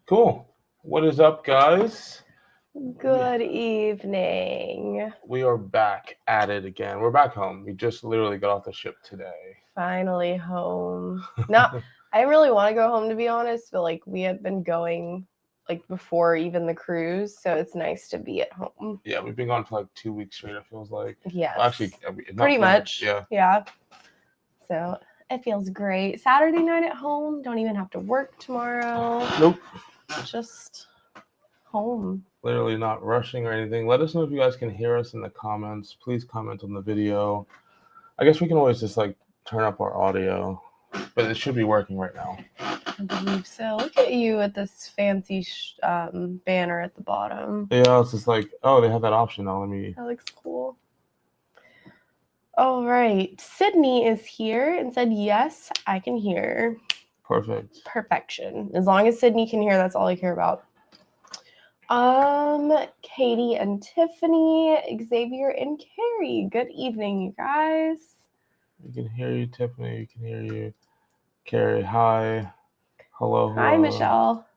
Cool. What is up, guys? Good evening. We are back at it again. We're back home. We just literally got off the ship today. Finally home. No, I didn't really want to go home, to be honest, but like we had been going like before even the cruise, so it's nice to be at home. Yeah, we've been gone for like 2 weeks straight, it feels like. Yes. Well, actually, pretty much. Yeah. Yeah. So it feels great. Saturday night at home. Don't even have to work tomorrow. Nope. Just home. Literally not rushing or anything. Let us know if you guys can hear us in the comments. Please comment on the video. I guess we can always just like turn up our audio, but it should be working right now. I believe so. Look at you with this fancy banner at the bottom. Yeah, it's just like, oh, they have that option now. That looks cool. All right. Sydney is here and said, yes, I can hear. Perfect. Perfection. As long as Sydney can hear, that's all I care about. Katie and Tiffany, Xavier and Carrie. Good evening, you guys. We can hear you, Tiffany. We can hear you. Carrie, hi. Hello. Hi, Michelle.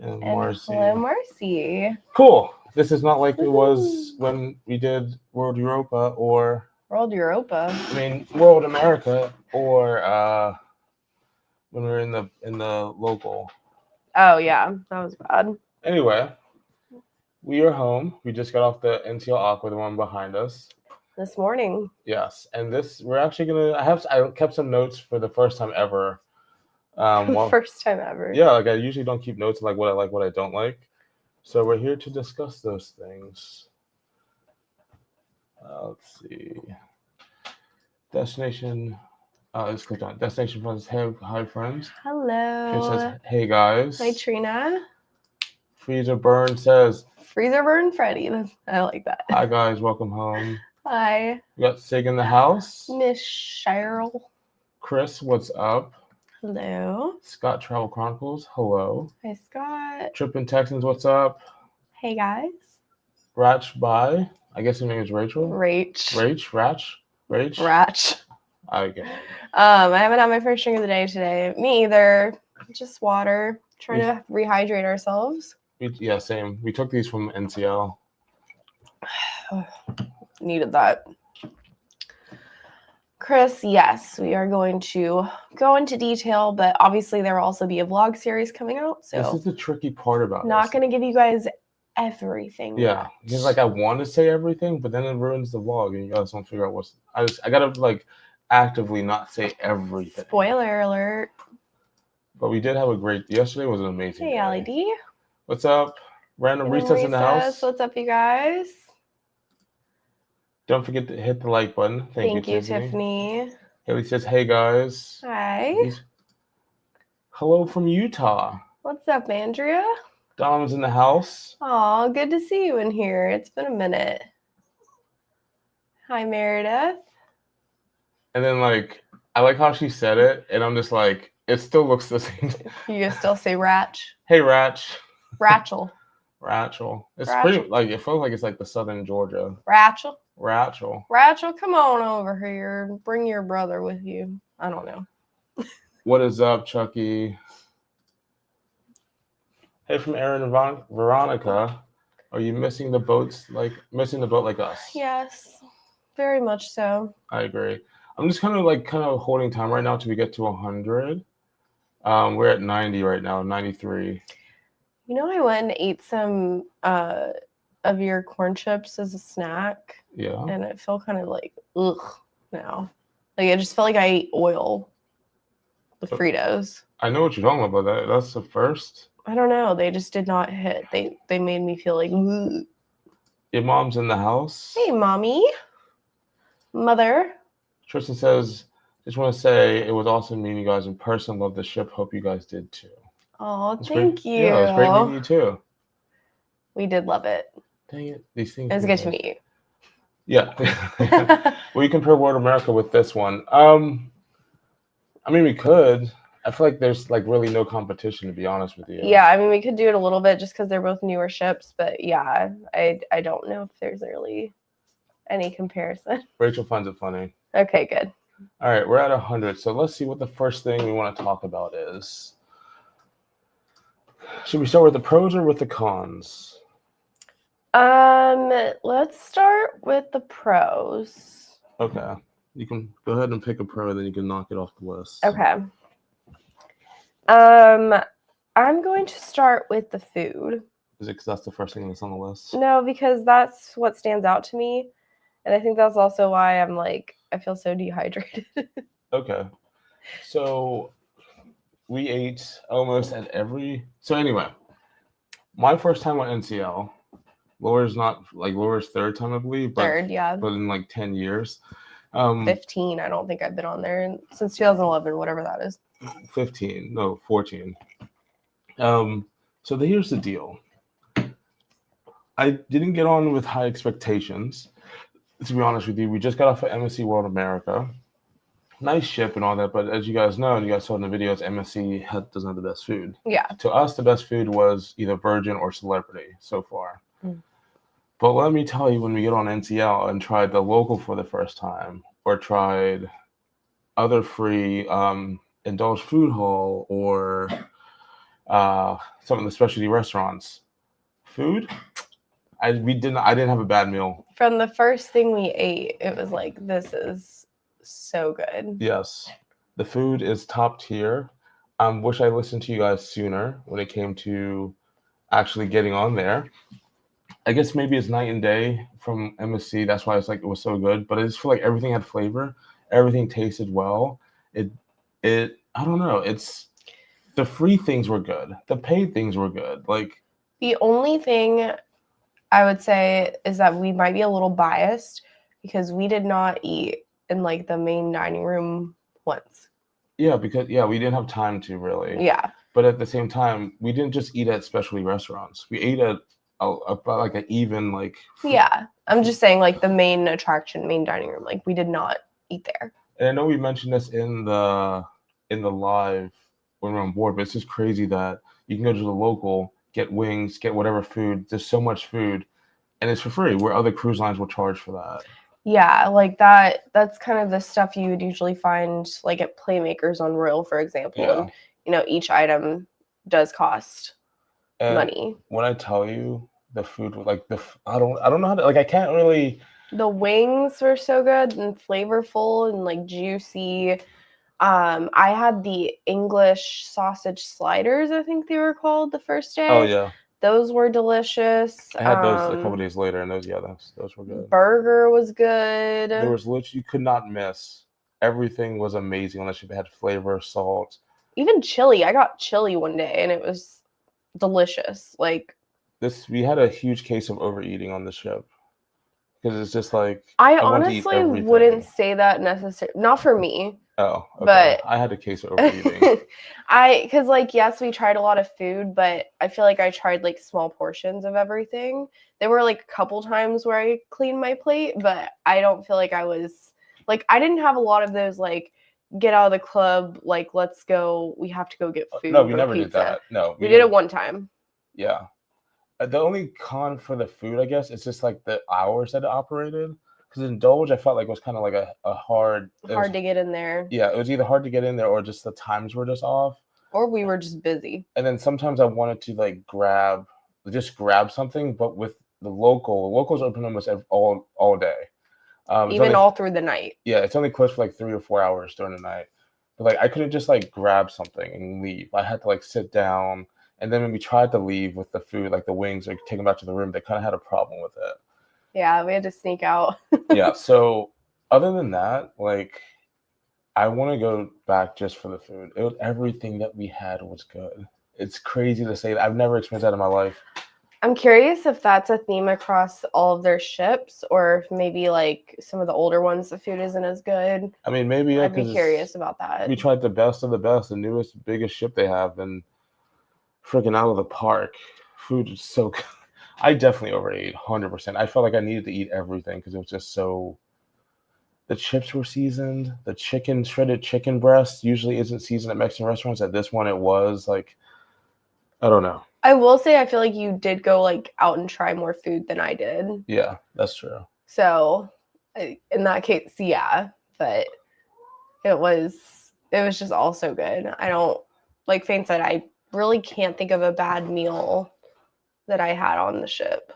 And Marcy. Hello, Marcy. Cool. This is not like it was when we did World Europa or... World Europa. I mean, World America or when we were in the local. Oh, yeah. That was bad. Anyway, we are home. We just got off the NCL Aqua, the one behind us. This morning. Yes. And we're actually going to... I kept some notes for the first time ever. First time ever. Yeah, like I usually don't keep notes of like what I like, what I don't like. So we're here to discuss those things. Let's see. Destination. Let's click on Destination Friends. Hey, hi friends. Hello. It says, hey guys. Hi Trina. Freezer Burn says. Freezer Burn Freddy. I like that. Hi guys, welcome home. Hi. We got Sig in the house. Miss Cheryl. Chris, what's up? Hello. Scott Travel Chronicles. Hello. Hi Scott. Trippin' Texans, what's up? Hey guys. Ratch by. I guess her name is Rachel. Ratch. Okay. I haven't had my first drink of the day today. Me either. Just water. Trying to rehydrate ourselves. Yeah, same. We took these from NCL. Needed that. Chris, yes, we are going to go into detail, but obviously there will also be a vlog series coming out. So this is the tricky part about not going to give you guys everything. Yeah, because like I want to say everything, but then it ruins the vlog, and you guys don't figure out what's. I gotta like actively not say everything. Spoiler alert. But we did have a great. Yesterday was an amazing. Hey, Allie D. What's up? Random Recess in the house. What's up, you guys? Don't forget to hit the like button. Thank you, Tiffany. Haley says, "Hey guys." Hi. Hello from Utah. What's up, Andrea? Dom's in the house. Aw, good to see you in here. It's been a minute. Hi, Meredith. And then, like, I like how she said it, and I'm just like, it still looks the same. You still say Ratch? Hey, Ratch. Ratchel. Ratchel. It's pretty, like, it feels like it's like the southern Georgia. Ratchel? Ratchel, come on over here. Bring your brother with you. I don't know. What is up, Chucky? Hey, from Aaron and Veronica, are you missing the boat like us? Yes, very much so. I agree. I'm just kind of holding time right now till we get to 100. We're at 90 right now, 93. You know, I went and ate some of your corn chips as a snack. Yeah. And it felt kind of like ugh now. Like I just felt like I ate oil with Fritos. I know what you're talking about. That's the first. I don't know. They just did not hit. They made me feel like ugh. Your mom's in the house. Hey, mommy. Mother. Tristan says, just want to say it was awesome meeting you guys in person. Love the ship. Hope you guys did too. Oh, thank you. Yeah, it was great meeting you too. We did love it. Dang it. These things. It was good to meet you. Yeah. Well, you compare World America with this one. I mean, we could. I feel like there's like really no competition, to be honest with you. Yeah, I mean, we could do it a little bit just because they're both newer ships, but yeah, I don't know if there's really any comparison. Rachel finds it funny. Okay, good. All right, we're at 100, so let's see what the first thing we want to talk about is. Should we start with the pros or with the cons? Let's start with the pros. Okay. You can go ahead and pick a pro, then you can knock it off the list. Okay. I'm going to start with the food. Is it because that's the first thing that's on the list? No, because that's what stands out to me. And I think that's also why I'm like, I feel so dehydrated. Okay. So we ate almost at every. So anyway, my first time on NCL, Laura's not like Laura's third time, I believe. But, Third, yeah. But in like 10 years. 15. I don't think I've been on there since 2011, whatever that is. 15. No, 14. So here's the deal. I didn't get on with high expectations. To be honest with you, we just got off of MSC World America. Nice ship and all that, but as you guys know, and you guys saw in the videos, MSC doesn't have the best food. Yeah. To us, the best food was either Virgin or Celebrity so far. Mm. But let me tell you, when we get on NCL and tried the local for the first time, or tried other free indulged food hall, or some of the specialty restaurants, food, I didn't have a bad meal. From the first thing we ate, it was like, this is so good. Yes, the food is top tier. Wish I listened to you guys sooner when it came to actually getting on there. I guess maybe it's night and day from MSC. That's why it's like it was so good. But I just feel like everything had flavor. Everything tasted well. It I don't know. It's the free things were good. The paid things were good. Like the only thing I would say is that we might be a little biased because we did not eat in like the main dining room once. Yeah, because we didn't have time to really. Yeah. But at the same time, we didn't just eat at specialty restaurants. We ate at like an even like. Yeah, I'm just saying like the main attraction, main dining room. Like we did not eat there. And I know we mentioned this in the live when we're on board, but it's just crazy that you can go to the local, get wings, get whatever food. There's so much food, and it's for free. Where other cruise lines will charge for that. Yeah, like that's kind of the stuff you would usually find like at Playmakers on Royal, for example. Yeah. And, you know, each item does cost money. When I tell you the food, like I don't know how to, like I can't really. The wings were so good and flavorful and like juicy. I had the English sausage sliders, I think they were called, the first day. Oh yeah. Those were delicious. I had those a couple days later, and those were good. Burger was good. There was literally, you could not miss. Everything was amazing on the ship. It had flavor, salt. Even chili. I got chili one day, and it was delicious. Like we had a huge case of overeating on the ship because it's just like I honestly wouldn't say that necessarily. Not for me. Oh, okay. But I had a case of overeating. Because like, yes, we tried a lot of food, but I feel like I tried like small portions of everything. There were like a couple times where I cleaned my plate, but I don't feel like I was like, I didn't have a lot of those like, get out of the club, like, let's go, we have to go get food. No, we never did that. No, we did it one time. Yeah. The only con for the food, I guess, is just like the hours that it operated. Because Indulge, I felt like was kind of like a hard to get in there. Yeah, it was either hard to get in there or just the times were just off. Or we were just busy. And then sometimes I wanted to like grab something, but with the locals open almost all day. Even all through the night. Yeah, it's only closed for like 3 or 4 hours during the night. But like I couldn't just like grab something and leave. I had to like sit down. And then when we tried to leave with the food, like the wings, or take them back to the room, they kind of had a problem with it. Yeah, we had to sneak out. Yeah, so other than that, like, I want to go back just for the food. Everything that we had was good. It's crazy to say that. I've never experienced that in my life. I'm curious if that's a theme across all of their ships, or if maybe like some of the older ones, the food isn't as good. I mean, maybe I'd be curious about that. We tried the best of the best, the newest, biggest ship they have, and freaking out of the park. Food is so good. I definitely overate 100%. I felt like I needed to eat everything because it was just so. The chips were seasoned. The shredded chicken breast usually isn't seasoned at Mexican restaurants. At this one, it was like, I don't know. I will say I feel like you did go like out and try more food than I did. Yeah, that's true. So, in that case, yeah, but it was just all so good. I don't, like Fain said, really can't think of a bad meal that I had on the ship.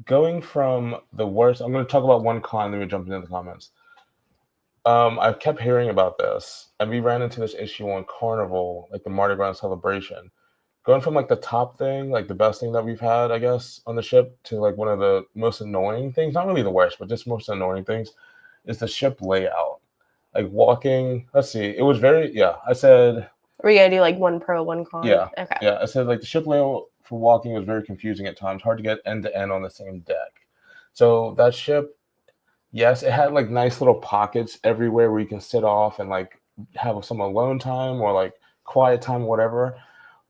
Going from the worst, I'm going to talk about one con, then we jump into the comments. I kept hearing about this, and we ran into this issue on Carnival, like the Mardi Gras celebration. Going from like the top thing, like the best thing that we've had, I guess, on the ship, to like one of the most annoying things, not really the worst, but just most annoying things, is the ship layout. Like walking, let's see, it was very, I said, Were you gonna do like one pro, one con? yeah, Okay. yeah, I said like the ship layout for walking was very confusing at times, hard to get end to end on the same deck. So that ship, yes, it had like nice little pockets everywhere where you can sit off and like have some alone time or like quiet time, whatever.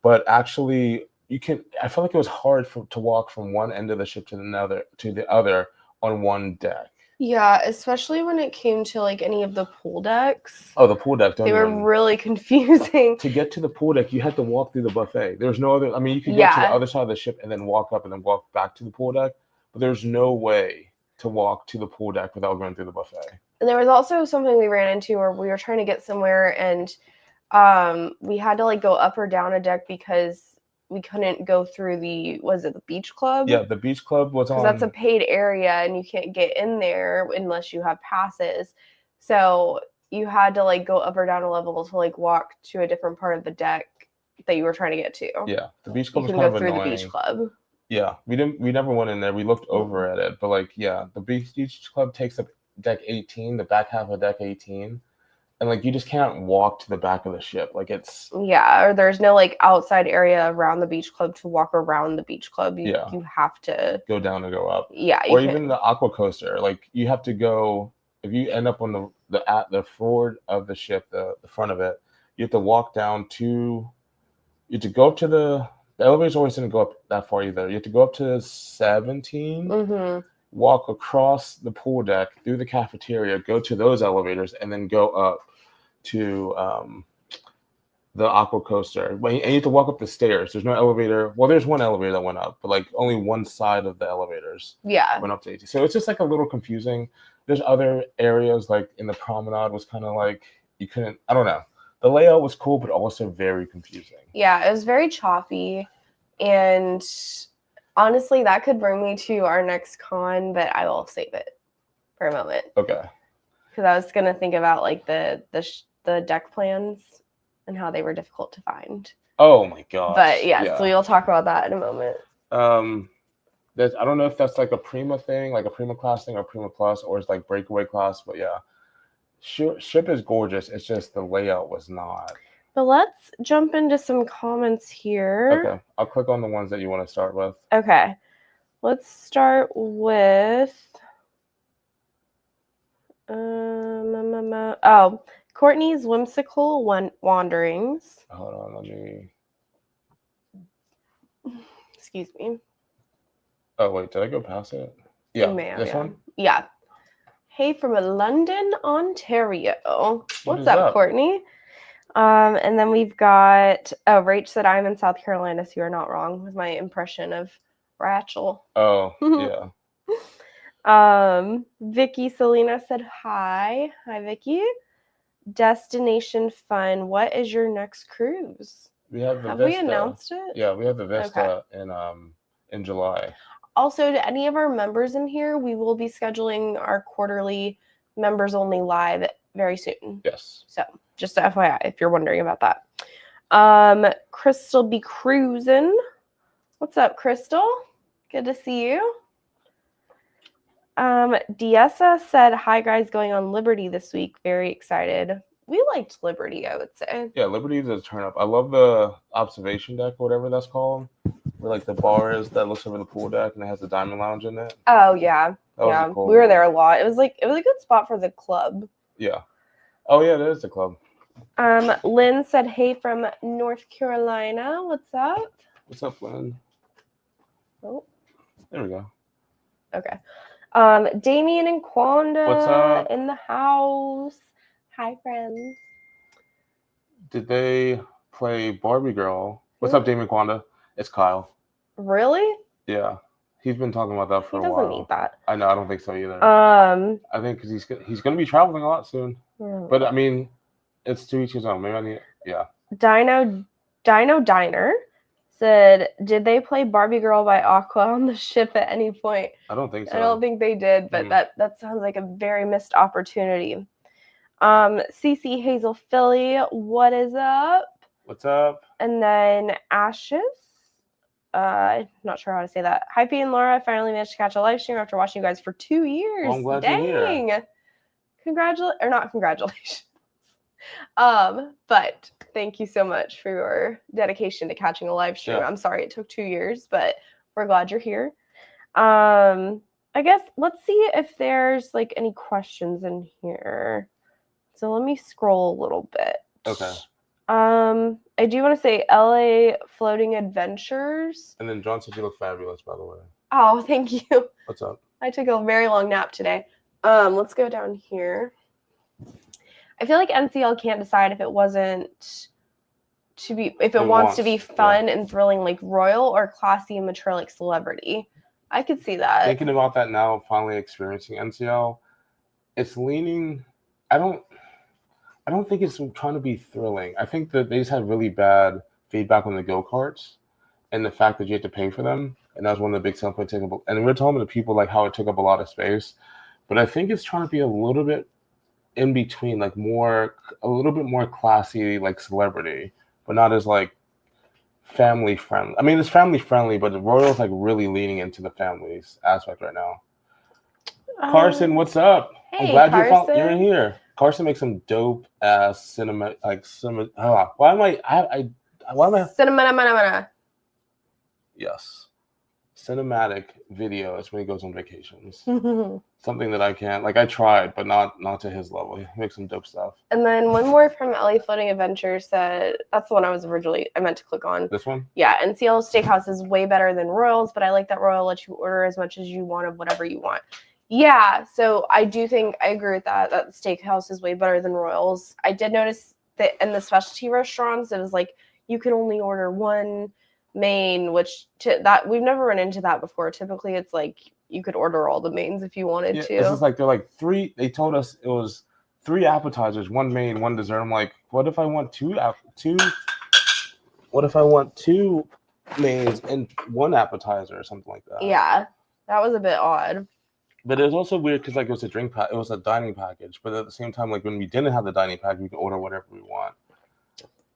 But actually, I felt like it was hard to walk from one end of the ship to the other on one deck. Yeah, especially when it came to like any of the pool decks. Oh, the pool deck. They were really confusing. To get to the pool deck, you had to walk through the buffet. There's no other. I mean, you could get to the other side of the ship and then walk up and then walk back to the pool deck, but there's no way to walk to the pool deck without going through the buffet. And there was also something we ran into where we were trying to get somewhere and we had to like go up or down a deck because we couldn't go through the beach club? Yeah, the beach club was on. Because that's a paid area and you can't get in there unless you have passes. So you had to like go up or down a level to like walk to a different part of the deck that you were trying to get to. Yeah, the beach club was kind of annoying. You can go through the beach club. Yeah, we never went in there. We looked over at it, but like, yeah, the beach club takes up deck 18, the back half of deck 18. And like you just can't walk to the back of the ship. Like it's or there's no like outside area around the beach club to walk around the beach club. You have to go down and go up. Yeah, or even the aqua coaster. Like you have to go if you end up on the forward of the ship, the front of it. You have to walk down to. You have to go up to the elevators. Always didn't go up that far either. You have to go up to 17. Mm-hmm. Walk across the pool deck, through the cafeteria, go to those elevators, and then go up to the aqua coaster. And you have to walk up the stairs. There's no elevator. Well, there's one elevator that went up, but like only one side of the elevators went up to 18. So it's just like a little confusing. There's other areas like in the promenade was kind of like you couldn't. I don't know. The layout was cool, but also very confusing. Yeah, it was very choppy, and honestly, that could bring me to our next con, but I will save it for a moment. Okay. Because I was gonna think about like the deck plans and how they were difficult to find. Oh my gosh. But so we'll talk about that in a moment. I don't know if that's like a Prima thing, like a Prima class thing, or Prima Plus, or it's like breakaway class. But yeah, ship is gorgeous. It's just the layout was not. But let's jump into some comments here. Okay. I'll click on the ones that you want to start with. Okay. Let's start with Courtney's Whimsical Wanderings. Hold on, let me. Excuse me. Oh, wait, did I go past it? Yeah, this one? Yeah. Hey, from London, Ontario. What's up, that? Courtney? And then we've got, Rach said, I'm in South Carolina, so you're not wrong with my impression of Rachel. Oh, yeah. Vicky Selena said, hi. Hi, Vicky. Destination Fun. What is your next cruise? We have the Have Vista. We announced it? Yeah, we have the Vista in July. Also, to any of our members in here, we will be scheduling our quarterly members only live very soon. Yes. So just FYI, if you're wondering about that. Crystal be cruising. What's up, Crystal? Good to see you. Diesa said, hi guys, going on Liberty this week. Very excited. We liked Liberty, I would say. Yeah, Liberty is a turn up. I love the observation deck, whatever that's called. Where like the bar is that looks over the pool deck and it has the diamond lounge in it. Oh yeah. That was a cool we were there a lot. It was a good spot for the club. Yeah. Oh yeah, that is the club. Lynn said, hey from North Carolina. What's up? What's up, Lynn? Oh. There we go. Okay. Damien and Quanda What's up? In the house. Hi, friends. Did they play Barbie Girl? What's up, Damien Quanda? It's Kyle. Really? Yeah. He's been talking about that for a while. He doesn't need that. I know. I don't think so either. I think because he's going to be traveling a lot soon. But I mean, it's 2 weeks on. Maybe I need. Yeah. Dino Diner said, did they play Barbie Girl by Aqua on the ship at any point? I don't think so. I don't think they did, but that sounds like a very missed opportunity. CC Hazel Philly, what is up? What's up? And then Ashes. I'm not sure how to say that. Hi, P and Laura. I finally managed to catch a live stream after watching you guys for 2 years. Well, I'm glad you're here. Not congratulations. But thank you so much for your dedication to catching a live stream. Yeah. I'm sorry it took 2 years, but we're glad you're here. I guess let's see if there's like any questions in here. So let me scroll a little bit. Okay. I do want to say LA Floating Adventures. And then John said you look fabulous, by the way. Oh, thank you. What's up? I took a very long nap today. Let's go down here. I feel like NCL can't decide if it wants to be fun and thrilling like royal or classy and mature like celebrity. I could see that. Thinking about that now, finally experiencing NCL, it's leaning. I don't think it's trying to be thrilling. I think that they just had really bad feedback on the go-karts and the fact that you had to pay for them. And that was one of the big selling points. And we're talking to people like how it took up a lot of space. But I think it's trying to be a little bit in between, like a little bit more classy, like celebrity, but not as like family friendly. I mean, it's family friendly, but the Royal's like really leaning into the families aspect right now. Carson, what's up? Hey, I'm glad Carson. you're in here. Carson makes some dope ass cinema, like cinema. Why am I? Cinema. Yes, cinematic videos when he goes on vacations. Something that I can't. Like I tried, but not to his level. He makes some dope stuff. And then one more from LA Floating Adventures said that's the one I meant to click on. This one? Yeah, NCL Steakhouse is way better than Royals, but I like that Royal lets you order as much as you want of whatever you want. Yeah, so I agree with that Steakhouse is way better than Royals. I did notice that in the specialty restaurants, it was like you can only order one main, that we've never run into that before. Typically, it's like you could order all the mains if you wanted to. This is like they're like three. They told us it was 3 appetizers, 1 main, 1 dessert. I'm like, what if I want two? What if I want 2 mains and 1 appetizer or something like that? Yeah, that was a bit odd. But it was also weird because like it was a dining package, but at the same time, like when we didn't have the dining package, we could order whatever we want.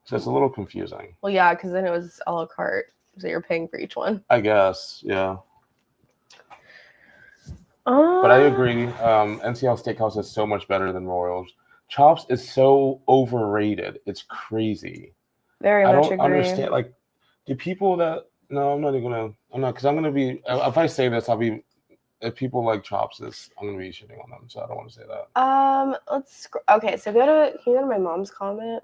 So it's a little confusing. Well, yeah, because then it was a la carte, so you're paying for each one. I guess, yeah. But I agree. NCL Steakhouse is so much better than Royals. Chops is so overrated. It's crazy. Very much agree. I don't understand. Like, do people that? No, I'm not even gonna. I'm not because I'm gonna be. If I say this, I'll be. If people like chops, I'm gonna be shitting on them. So I don't want to say that. Okay, so can you go to my mom's comment?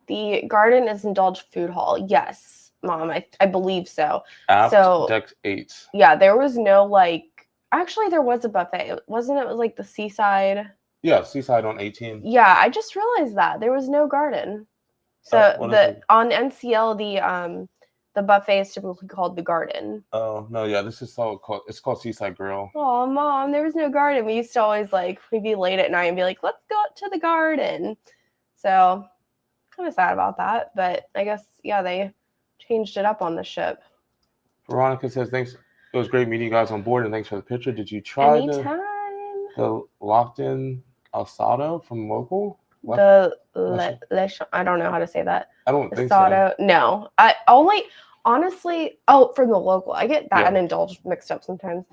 The garden is indulged food hall. Yes, Mom, I believe so. Deck 8. Yeah, there was no like. Actually, there was a buffet. Wasn't it? It was like the Seaside. Yeah, Seaside on 18. Yeah, I just realized that there was no garden. So on NCL the buffet is typically called the garden. Oh no, yeah, this is it's called Seaside Grill. Oh, Mom, there was no garden. We used to always we'd be late at night and be like, let's go to the garden. So kind of sad about that, but I guess they changed it up on the ship. Veronica says thanks. It was great meeting you guys on board, and thanks for the picture. Did you try the locked in asado from local? I don't know how to say that. I don't think so. No, I only honestly. Oh, from the local, I get that and indulged mixed up sometimes.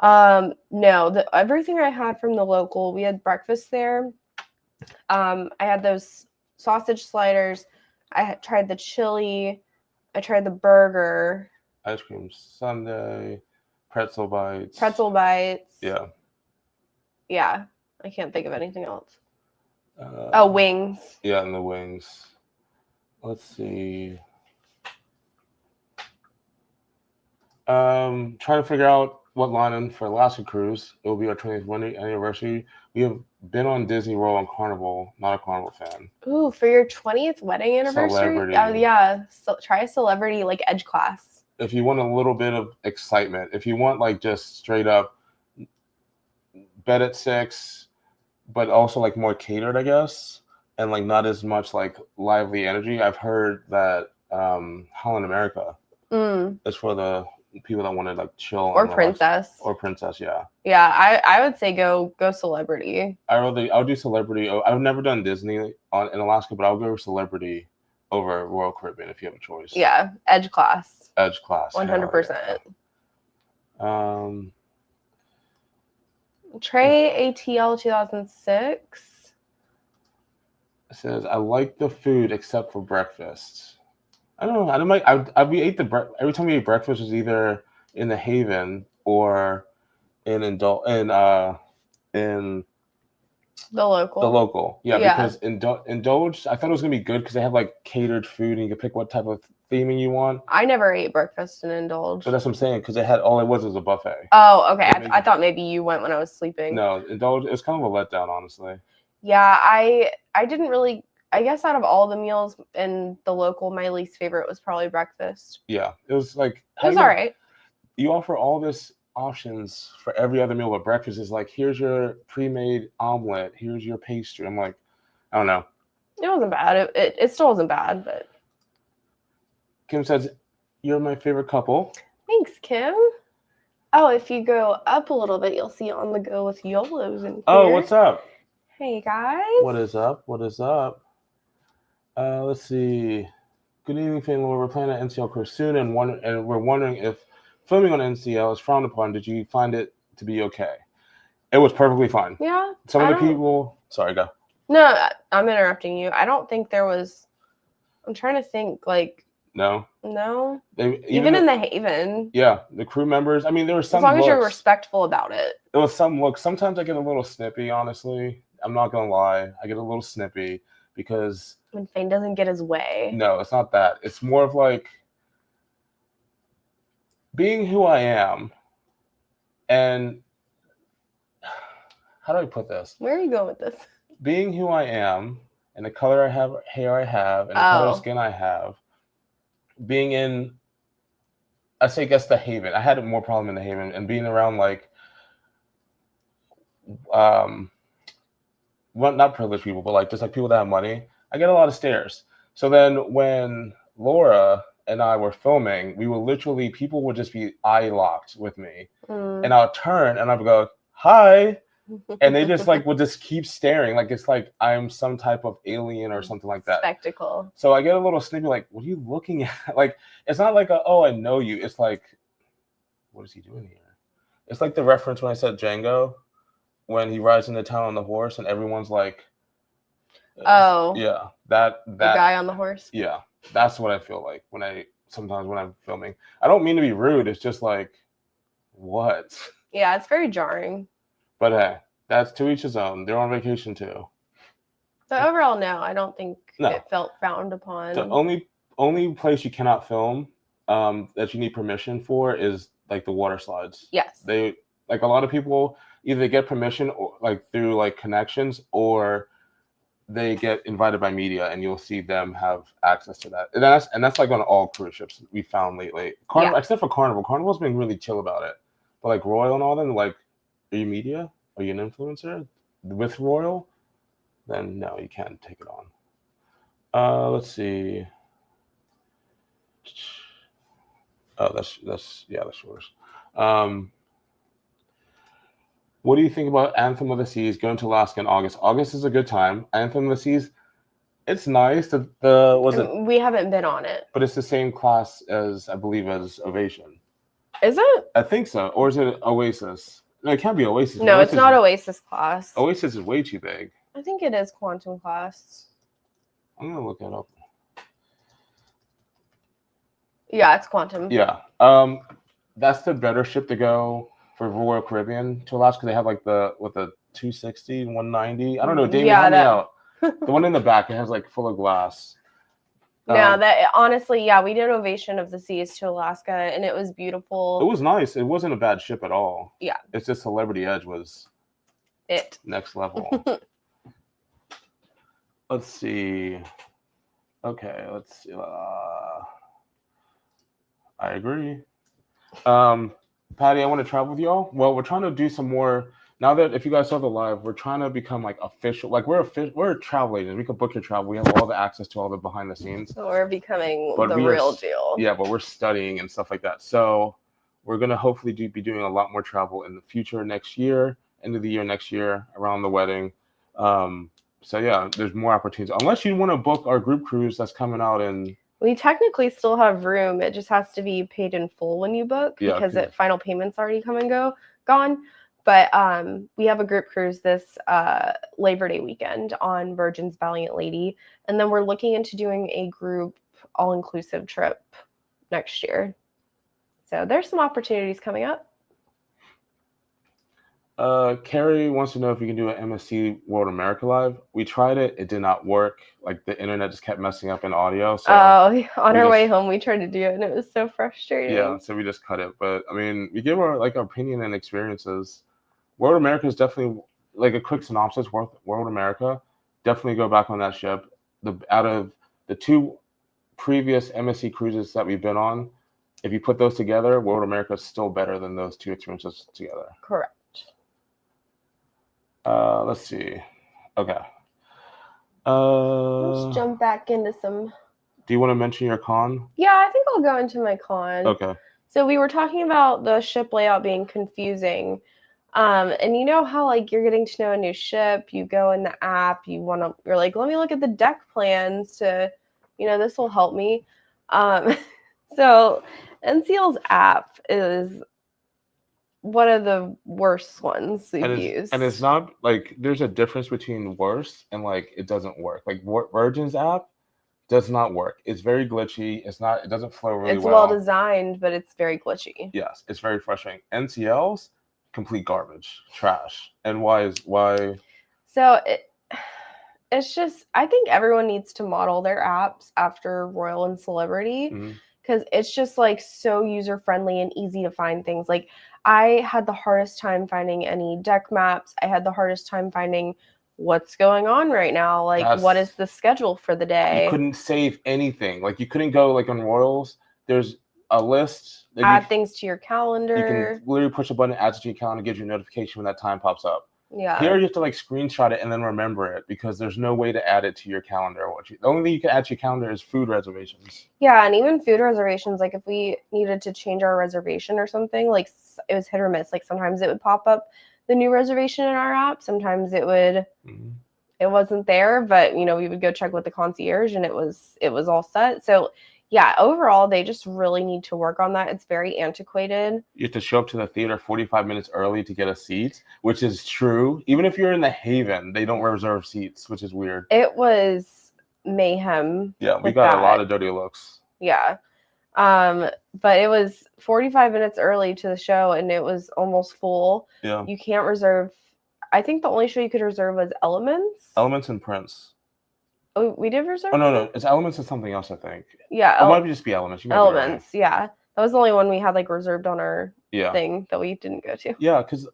No, everything I had from the local, we had breakfast there. I had those sausage sliders. I had tried the chili. I tried the burger. Ice cream sundae, pretzel bites. Yeah. Yeah, I can't think of anything else. Wings. Yeah, and the wings. Let's see. Trying to figure out what line for Alaska cruise. It will be our 20th wedding anniversary. We have been on Disney World and Carnival. Not a Carnival fan. Ooh, for your 20th wedding anniversary? Celebrity. Oh, yeah. So try a celebrity edge class. If you want a little bit of excitement, if you want just straight up bed at 6, but also more catered, I guess, and not as much lively energy. I've heard that Holland America. It's for the people that want to like chill Or and relax. Princess. Or Princess, yeah. Yeah, I would say go Celebrity. I'll do Celebrity. I've never done Disney in Alaska, but I'll go with Celebrity over Royal Caribbean if you have a choice. Yeah, Edge class. 100%. Trey ATL 2006. It says, I like the food except for breakfast. I don't know. We ate every time we ate breakfast was either in the Haven or in the local. Yeah. Because Indulge, I thought it was gonna be good because they have like catered food and you can pick what type of theming you want. I never ate breakfast in Indulge. But that's what I'm saying, because all it was a buffet. Oh, okay. I thought maybe you went when I was sleeping. No, Indulge, it was kind of a letdown, honestly. Yeah, I didn't really. I guess out of all the meals in the local, my least favorite was probably breakfast. Yeah, it was like it was all right. You offer all this options for every other meal, but breakfast is like, here's your pre-made omelet, here's your pastry. I'm like, I don't know. It wasn't bad. It still wasn't bad, but. Kim says, you're my favorite couple. Thanks, Kim. Oh, if you go up a little bit, you'll see On the Go with YOLOs in here. Oh, what's up? Hey, guys. What is up? Let's see. Good evening, FainandLo. We're planning an NCL cruise soon, and we're wondering if filming on NCL is frowned upon. Did you find it to be okay? It was perfectly fine. Yeah. Some of the people. Sorry, go. No, I'm interrupting you. I don't think there was. I'm trying to think. Like. No. Even in the Haven. Yeah, the crew members. I mean, there were some. As long as you're respectful about it. There was some looks. Sometimes I get a little snippy. Honestly, I'm not gonna lie. I get a little snippy because. When Fane doesn't get his way. No, it's not that. It's more of like being who I am, and how do I put this? Where are you going with this? Being who I am, and the color hair I have, and the color of skin I have, being in, I guess the Haven. I had more problem in the Haven, and being around like, well, not privileged people, but like just like people that have money. I get a lot of stares. So then when Laura and I were filming, people would just be eye locked with me. And I'll turn and I'll go, hi. And they just like would just keep staring. Like it's like I'm some type of alien or something like that. Spectacle. So I get a little snippy, like, what are you looking at? Like, it's not like, oh, I know you. It's like, what is he doing here? It's like the reference when I said Django, when he rides into town on the horse and everyone's like, oh yeah, that the guy on the horse. Yeah, that's what I feel like when I'm filming. I don't mean to be rude. It's just like, what? Yeah, it's very jarring. But hey, that's to each his own. They're on vacation too. But overall, no, I don't think it felt frowned upon. The only place you cannot film that you need permission for is like the water slides. Yes. They like a lot of people either get permission or like through like connections or they get invited by media and you'll see them have access to that. And that's like on all cruise ships we found lately. Except for Carnival. Carnival's been really chill about it. But like Royal and all them, like, are you media? Are you an influencer with Royal? Then no, you can't take it on. Let's see. Oh, that's yours. What do you think about Anthem of the Seas going to Alaska in August? August is a good time. Anthem of the Seas, it's nice. We haven't been on it. But it's the same class as, I believe, as Ovation. Is it? I think so. Or is it Oasis? No, it can't be Oasis. No, it's not Oasis class. Oasis is way too big. I think it is Quantum class. I'm going to look it up. Yeah, it's Quantum. Yeah. That's the better ship to go for Royal Caribbean to Alaska. They have like the 260, 190. I don't know. Damien, help me out. The one in the back, it has like full of glass. No, that honestly, yeah, we did Ovation of the Seas to Alaska, and it was beautiful. It was nice. It wasn't a bad ship at all. Yeah. It's just Celebrity Edge was next level. Let's see. Okay, let's see. I agree. Patty, I want to travel with y'all. Well, we're trying to do some more now that if you guys saw the live, we're trying to become like official. Like we're a travel agent. We can book your travel. We have all the access to all the behind the scenes. So we're becoming But the we are real deal. Yeah, but we're studying and stuff like that. So we're gonna hopefully be doing a lot more travel in the future next year, end of the year next year, around the wedding. So yeah, there's more opportunities. Unless you want to book our group cruise that's coming out in. We technically still have room. It just has to be paid in full when you book because final payments already gone. But we have a group cruise this Labor Day weekend on Virgin's Valiant Lady, and then we're looking into doing a group all-inclusive trip next year. So there's some opportunities coming up. Carrie wants to know if we can do an MSC World America Live. We tried it. It did not work. Like the internet just kept messing up in audio. So on our way home, we tried to do it and it was so frustrating. Yeah, so we just cut it. But I mean, we give our opinion and experiences. World America is definitely like a quick synopsis. World America, definitely go back on that ship. Out of the 2 previous MSC cruises that we've been on, if you put those together, World America is still better than those 2 experiences together. Correct. Let's see. Okay. Let's jump back into some. Do you want to mention your con? Yeah, I think I'll go into my con. Okay. So we were talking about the ship layout being confusing. And you know how like you're getting to know a new ship, you go in the app, you're like, let me look at the deck plans to, this will help me. So NCL's app is one of the worst ones we've used. And it's not like there's a difference between worse and like it doesn't work. Like Virgin's app does not work. It's very glitchy. It doesn't flow really well. It's well designed, but it's very glitchy. Yes, it's very frustrating. NCL's complete garbage, trash. And why? So it's just, I think everyone needs to model their apps after Royal and Celebrity because it's just like so user friendly and easy to find things. Like I had the hardest time finding any deck maps. I had the hardest time finding what's going on right now. Like what is the schedule for the day? You couldn't save anything. Like you couldn't go like on Royals. There's a list. Add things to your calendar. You can literally push a button, adds to your calendar, gives you a notification when that time pops up. Yeah. Here you have to like screenshot it and then remember it because there's no way to add it to your calendar. The only thing you can add to your calendar is food reservations. Yeah, and even food reservations, like if we needed to change our reservation or something, like it was hit or miss. Like sometimes it would pop up the new reservation in our app. Sometimes it would it wasn't there, but we would go check with the concierge and it was all set. So yeah, overall, they just really need to work on that. It's very antiquated. You have to show up to the theater 45 minutes early to get a seat, which is true. Even if you're in the Haven, they don't reserve seats, which is weird. It was mayhem. Yeah, we got a lot of dirty looks. Yeah. But it was 45 minutes early to the show, and it was almost full. Yeah. You can't reserve. I think the only show you could reserve was Elements. Elements and Prince. Oh, we did reserve? Oh, no. It's Elements and something else, I think. Yeah. It might just be Elements. Elements, yeah. That was the only one we had like reserved on our thing that we didn't go to. Yeah, because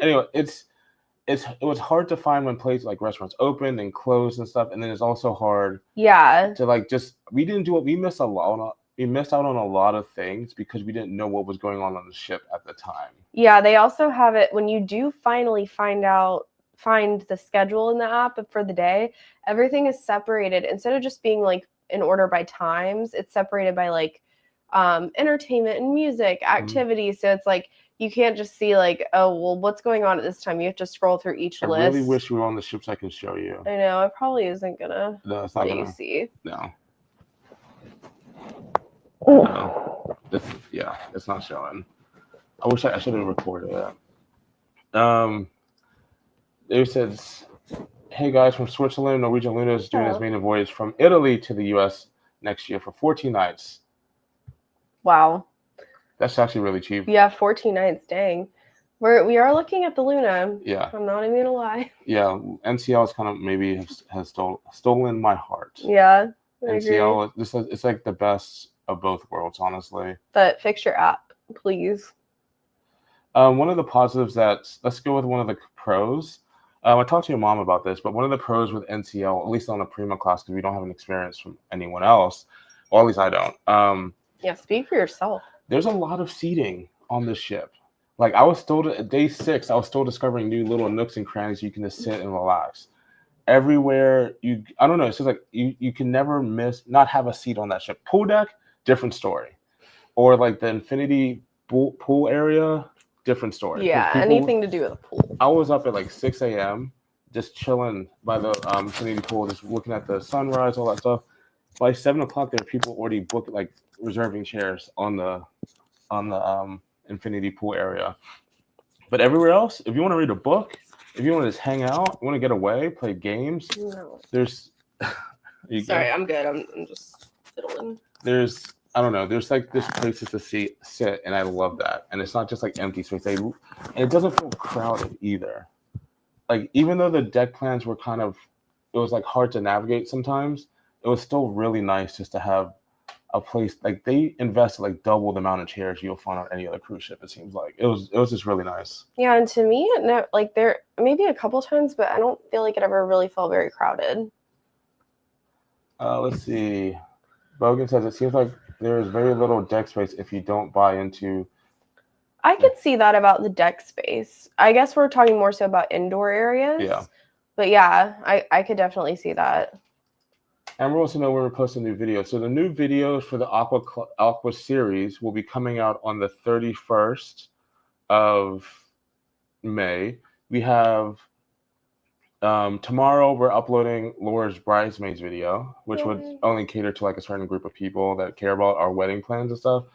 anyway, it was hard to find when places like restaurants opened and closed and stuff, and then it's also hard. Yeah. To like we didn't do it. We missed out on a lot of things because we didn't know what was going on the ship at the time. Yeah, they also have it when you do finally find the schedule in the app for the day, everything is separated. Instead of just being like in order by times, it's separated by like entertainment and music activities. So it's like you can't just see like, oh well, what's going on at this time. You have to scroll through each list. I really wish we were on the ships I can show you. I know, it probably isn't gonna it's not let gonna you see. No. No. It's not showing. I wish I should have recorded that. It says, hey guys, from Switzerland, Norwegian Luna is doing his maiden voyage from Italy to the U.S. next year for 14 nights. Wow. That's actually really cheap. Yeah, 14 nights, dang. We are looking at the Luna. Yeah. I'm not even gonna lie. Yeah, NCL is kind of maybe has stolen my heart. Yeah. NCL, it's like the best of both worlds, honestly. But fix your app, please. One of the positives let's go with one of the pros. I talked to your mom about this, but one of the pros with NCL, at least on the Prima class, because we don't have an experience from anyone else, or at least I don't. Yeah, speak for yourself. There's a lot of seating on the ship. Like I was still day 6, I was still discovering new little nooks and crannies you can just sit and relax. Everywhere I don't know, it's just like you can never not have a seat on that ship. Pool deck, different story. Or like the infinity pool area, different story. Yeah, anything to do with a pool. I was up at like 6 a.m. just chilling by the infinity pool, just looking at the sunrise, all that stuff. By 7 o'clock, there were people already booked, like reserving chairs on the infinity pool area. But everywhere else, if you want to read a book, if you want to just hang out, you want to get away, play games, there's. Sorry, I'm good. I'm just fiddling. I don't know. There's places to sit, and I love that. And it's not just like empty space. And it doesn't feel crowded either. Like even though the deck plans were it was like hard to navigate sometimes. It was still really nice just to have a place. Like they invested like double the amount of chairs you'll find on any other cruise ship. It seems like it was just really nice. Yeah, and to me, like there maybe a couple times, but I don't feel like it ever really felt very crowded. Let's see. Bogan says it seems like there is very little deck space if you don't buy into. I could see that about the deck space. I guess we're talking more so about indoor areas. Yeah. But yeah, I could definitely see that. And we're also know when we're posting new videos. So the new videos for the Aqua series will be coming out on the 31st of May. We have tomorrow we're uploading Laura's bridesmaids video, which would only cater to like a certain group of people that care about our wedding plans and stuff.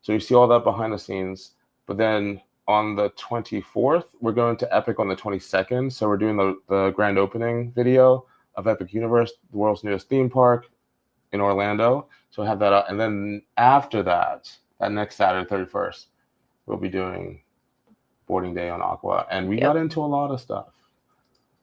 So you see all that behind the scenes. But then on the 24th, we're going to Epic on the 22nd. So we're doing the grand opening video of Epic Universe, the world's newest theme park in Orlando. So we'll have that up. And then after that next Saturday, 31st, we'll be doing boarding day on Aqua. And we got into a lot of stuff.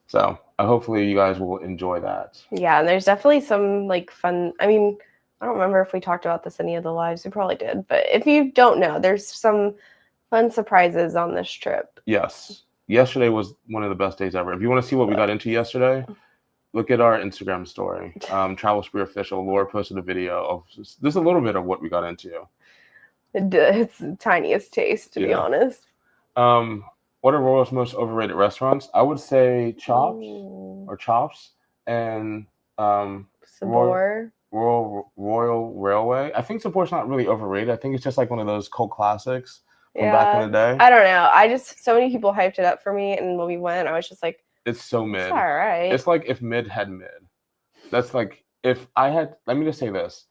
So hopefully you guys will enjoy that. Yeah, and there's definitely some like fun. I mean, I don't remember if we talked about this in any of the lives. We probably did. But if you don't know, there's some fun surprises on this trip. Yes. Yesterday was one of the best days ever. If you want to see what we got into yesterday, look at our Instagram story. TravelSpree official. Laura posted a video of just a little bit of what we got into. It's the tiniest taste, to be honest. What are Royal's most overrated restaurants? I would say Chops and Sabor. Royal Railway. I think Sabor's not really overrated. I think it's just like one of those cult classics from back in the day. I don't know. So many people hyped it up for me, and when we went, I was just like, it's so mid. It's all right. It's like if mid had mid. That's like if I had. Let me just say this.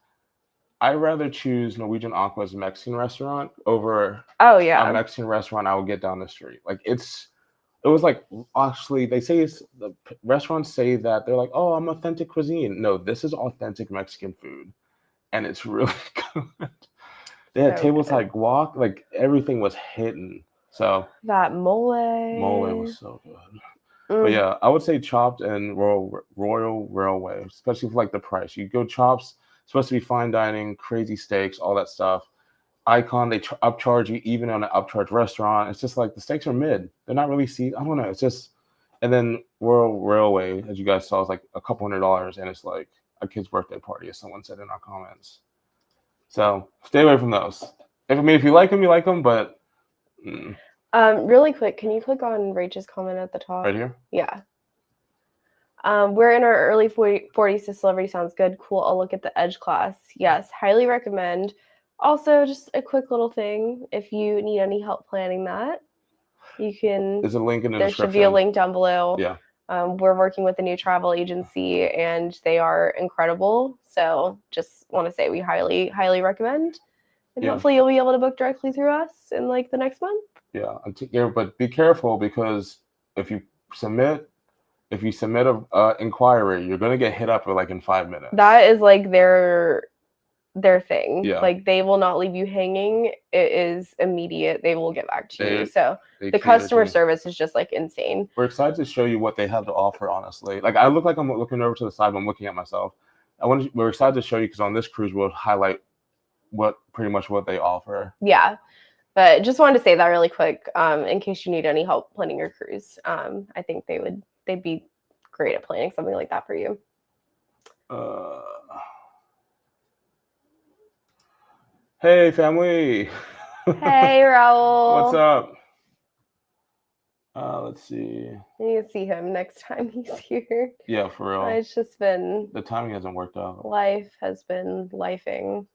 I'd rather choose Norwegian Aqua's Mexican restaurant over a Mexican restaurant I would get down the street. Like it was like actually they say the restaurants say that they're like, oh, I'm authentic cuisine. No, this is authentic Mexican food, and it's really good. They had tables like guac, like everything was hidden. So that mole was so good. But yeah, I would say Chopped and Royal Railway, especially for like the price. You go Chops. Supposed to be fine dining, crazy steaks, all that stuff. Icon, they upcharge you even on an upcharge restaurant. It's just like the steaks are mid. They're not really I don't know. It's just, and then Royal Railway, as you guys saw, is like a couple $100, and it's like a kid's birthday party, as someone said in our comments. So stay away from those. If you like them, you like them, but. Really quick, can you click on Rachel's comment at the top? Right here? Yeah. We're in our early 40s to celebrity. Sounds good. Cool. I'll look at the Edge class. Yes, highly recommend. Also, just a quick little thing. If you need any help planning that, you can. There's a link in the description. There should be a link down below. Yeah. We're working with a new travel agency, and they are incredible. So just want to say we highly, highly recommend. And hopefully you'll be able to book directly through us in like the next month. Yeah. But be careful because if you submit a inquiry, you're gonna get hit up like in 5 minutes. That is like their thing. Yeah. Like they will not leave you hanging. It is immediate. They will get back to you. So the customer service is just like insane. We're excited to show you what they have to offer. Honestly, like I look like I'm looking over to the side, but I'm looking at myself. We're excited to show you because on this cruise we'll highlight pretty much what they offer. Yeah. But just wanted to say that really quick, in case you need any help planning your cruise. I think they'd be great at planning something like that for you. Hey, family. Hey, Raul. What's up? Let's see. You need to see him next time he's here. Yeah, for real. It's just been The timing hasn't worked out. life has been lifing.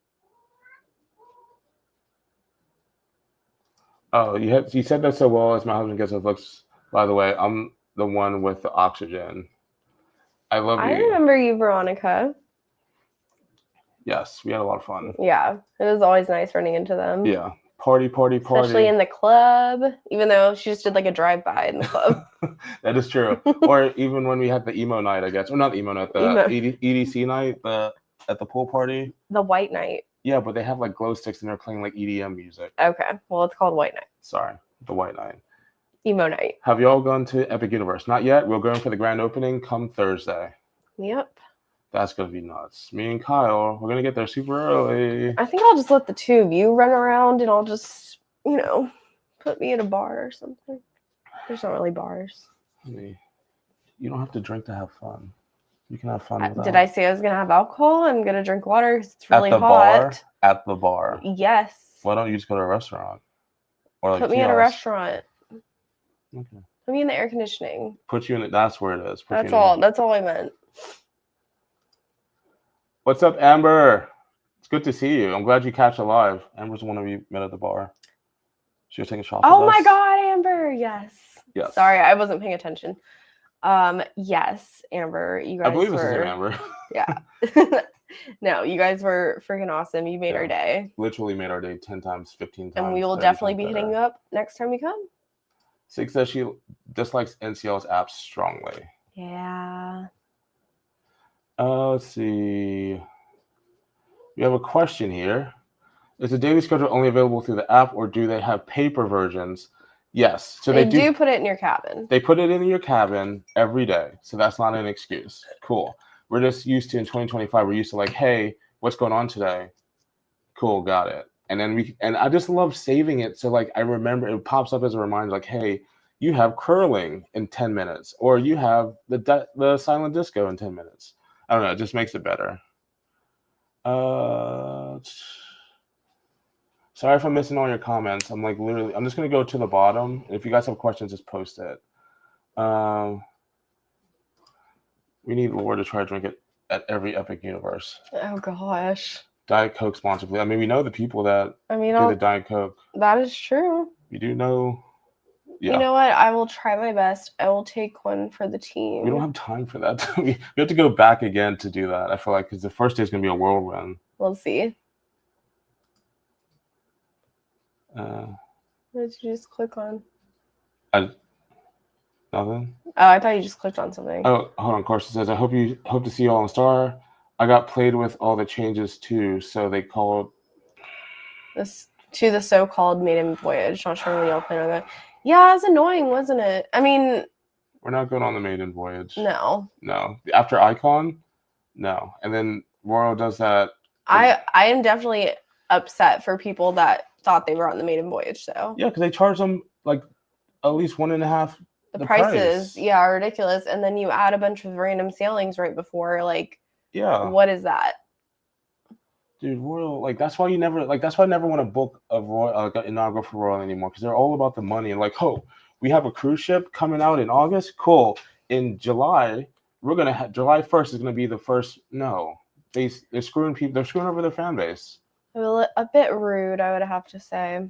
Oh, you said that so well as my husband gets his looks. By the way, I'm the one with the oxygen. I love I you. remember you, Veronica. Yes, we had a lot of fun. Yeah, it was always nice running into them. Yeah. Party. Especially in the club, even though she just did like a drive-by in the club. That is true. Or even when we had the emo night, I guess. Or not emo night, the EDC night, at the pool party. The white night. Yeah, but they have like glow sticks and they're playing like EDM music. Okay, well, it's called white night. Sorry, the white night. Emo night. Have you all gone to Epic Universe? Not yet. We're going for the grand opening come Thursday. Yep. That's going to be nuts. Me and Kyle, we're going to get there super early. I think I'll just let the two of you run around and I'll just, put me in a bar or something. There's not really bars. You don't have to drink to have fun. You can have fun without. Did I say I was going to have alcohol? I'm going to drink water because it's really hot. Bar? At the bar? Yes. Why don't you just go to a restaurant? Or like put me in a restaurant. Okay. Put me in the air conditioning. Put you in it. That's where it is. That's all. That's all I meant. What's up, Amber? It's good to see you. I'm glad you catch alive. Amber's the one we met at the bar. She was taking shots. Oh my God, Amber! Yes. Yes. Sorry, I wasn't paying attention. Yes, Amber. You guys. I believe this is Amber. Yeah. No, you guys were freaking awesome. You made our day. Literally made our day 10 times, 15 times. And we will definitely be hitting you up next time we come. Sig says she dislikes NCL's app strongly. Yeah. Let's see. We have a question here. Is the daily schedule only available through the app, or do they have paper versions? Yes. So they do put it in your cabin. They put it in your cabin every day. So that's not an excuse. Cool. We're just used to, in 2025, we're used to like, hey, what's going on today? Cool, got it. And then I just love saving it. So like, I remember it pops up as a reminder, like, hey, you have curling in 10 minutes, or you have the silent disco in 10 minutes. I don't know. It just makes it better. Sorry if I'm missing all your comments. I'm like literally, I'm just going to go to the bottom. If you guys have questions, just post it. We need Laura to try to drink it at every Epic Universe. Oh, gosh. Diet Coke sponsor, please. I mean, we know the people that do the Diet Coke. That is true. We do know. Yeah. You know what? I will try my best. I will take one for the team. We don't have time for that. We have to go back again to do that. I feel like because the first day is going to be a whirlwind. We'll see. What did you just click on? Nothing. Oh, I thought you just clicked on something. Oh, hold on. Carson says, I hope to see you all in Star. I got played with all the changes too, so they called this to the so-called maiden voyage. Not sure when y'all plan on that. Yeah, it was annoying, wasn't it? I mean, we're not going on the maiden voyage. No. After Icon, no. And then Royal does that. I am definitely upset for people that thought they were on the maiden voyage. So yeah, because they charge them like at least 1.5. The prices, are ridiculous. And then you add a bunch of random sailings right before, like, what is that? Dude, Royal, like that's why I never want to book a Royal, like an inaugural for Royal anymore, because they're all about the money. And like, we have a cruise ship coming out in August. Cool. In July, July 1st is gonna be the first. No, they're screwing people. They're screwing over their fan base. A bit rude, I would have to say.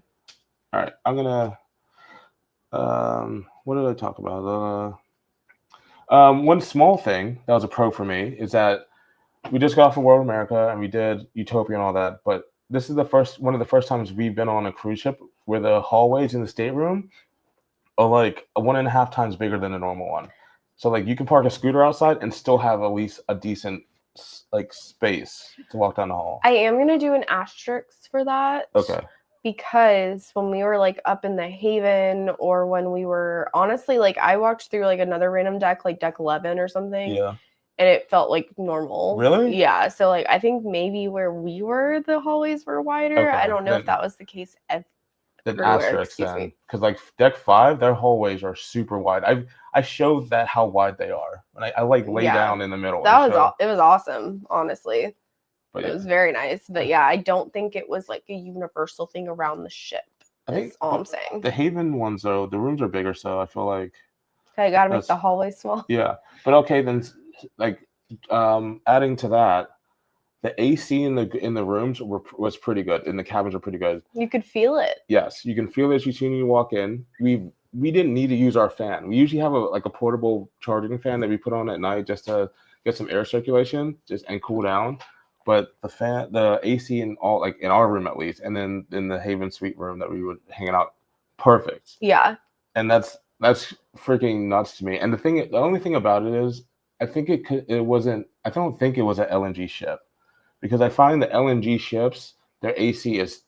All right, I'm gonna. What did I talk about? One small thing that was a pro for me is that we just got off of World America and we did Utopia and all that, but this is one of the first times we've been on a cruise ship where the hallways in the stateroom are like 1.5 times bigger than a normal one. So like you can park a scooter outside and still have at least a decent like space to walk down the hall. I am gonna do an asterisk for that. Okay. Because when we were like up in the Haven, or when we were honestly like I walked through like another random deck, like deck 11 or something. Yeah. And it felt like normal. Really? Yeah. So like I think maybe where we were, the hallways were wider. Okay. I don't know if that was the case then asterisk then, because like deck 5, their hallways are super wide. I showed that how wide they are, and I like lay down in the middle. It was awesome, honestly. But it was very nice. But yeah, I don't think it was like a universal thing around the ship. I think That's all I'm saying. the Haven ones though, the rooms are bigger, so I feel like I gotta make that's the hallway small. yeah. But okay, then like adding to that, the AC in the rooms was pretty good, and the cabins were pretty good. You could feel it. Yes, you can feel it as you soon as you walk in. We didn't need to use our fan. We usually have a portable charging fan that we put on at night just to get some air circulation and cool down. But the AC in all, like in our room at least, and then in the Haven Suite room that we were hanging out, perfect. Yeah. And that's freaking nuts to me. And the only thing about it is, I don't think it was an LNG ship, because I find the LNG ships, their AC is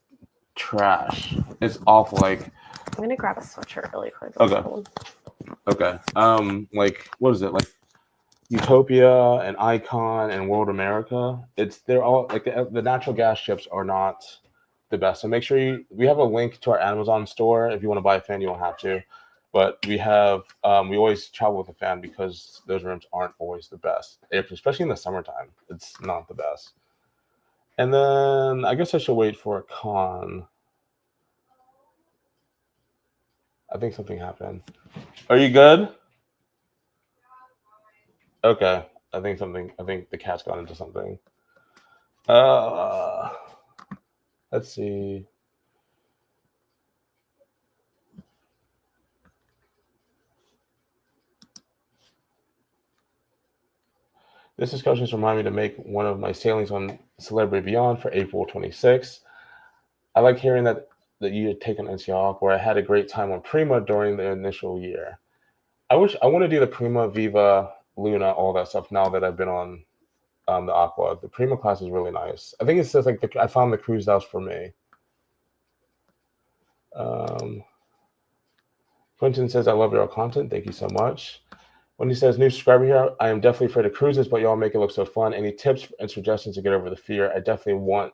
trash. It's awful. Like, I'm gonna grab a sweatshirt really quick. Okay. Like, what is it? Like Utopia and Icon and World America. They're all like the natural gas ships are not the best. So make sure we have a link to our Amazon store. If you want to buy a fan, you don't have to. But we always travel with a fan because those rooms aren't always the best, especially in the summertime. It's not the best. And then I guess I should wait for a con. I think something happened. Are you good? Okay. I think the cat's got into something. Let's see. This discussion has reminded me to make one of my sailings on Celebrity Beyond for April 26th. I like hearing that you had taken NCL Aqua, where I had a great time on Prima during the initial year. I want to do the Prima, Viva, Luna, all that stuff now that I've been on the Aqua. The Prima class is really nice. I think it's just like I found the cruise house for me. Quentin says, I love your content. Thank you so much. When he says, new subscriber here, I am definitely afraid of cruises, but y'all make it look so fun. Any tips and suggestions to get over the fear? I definitely want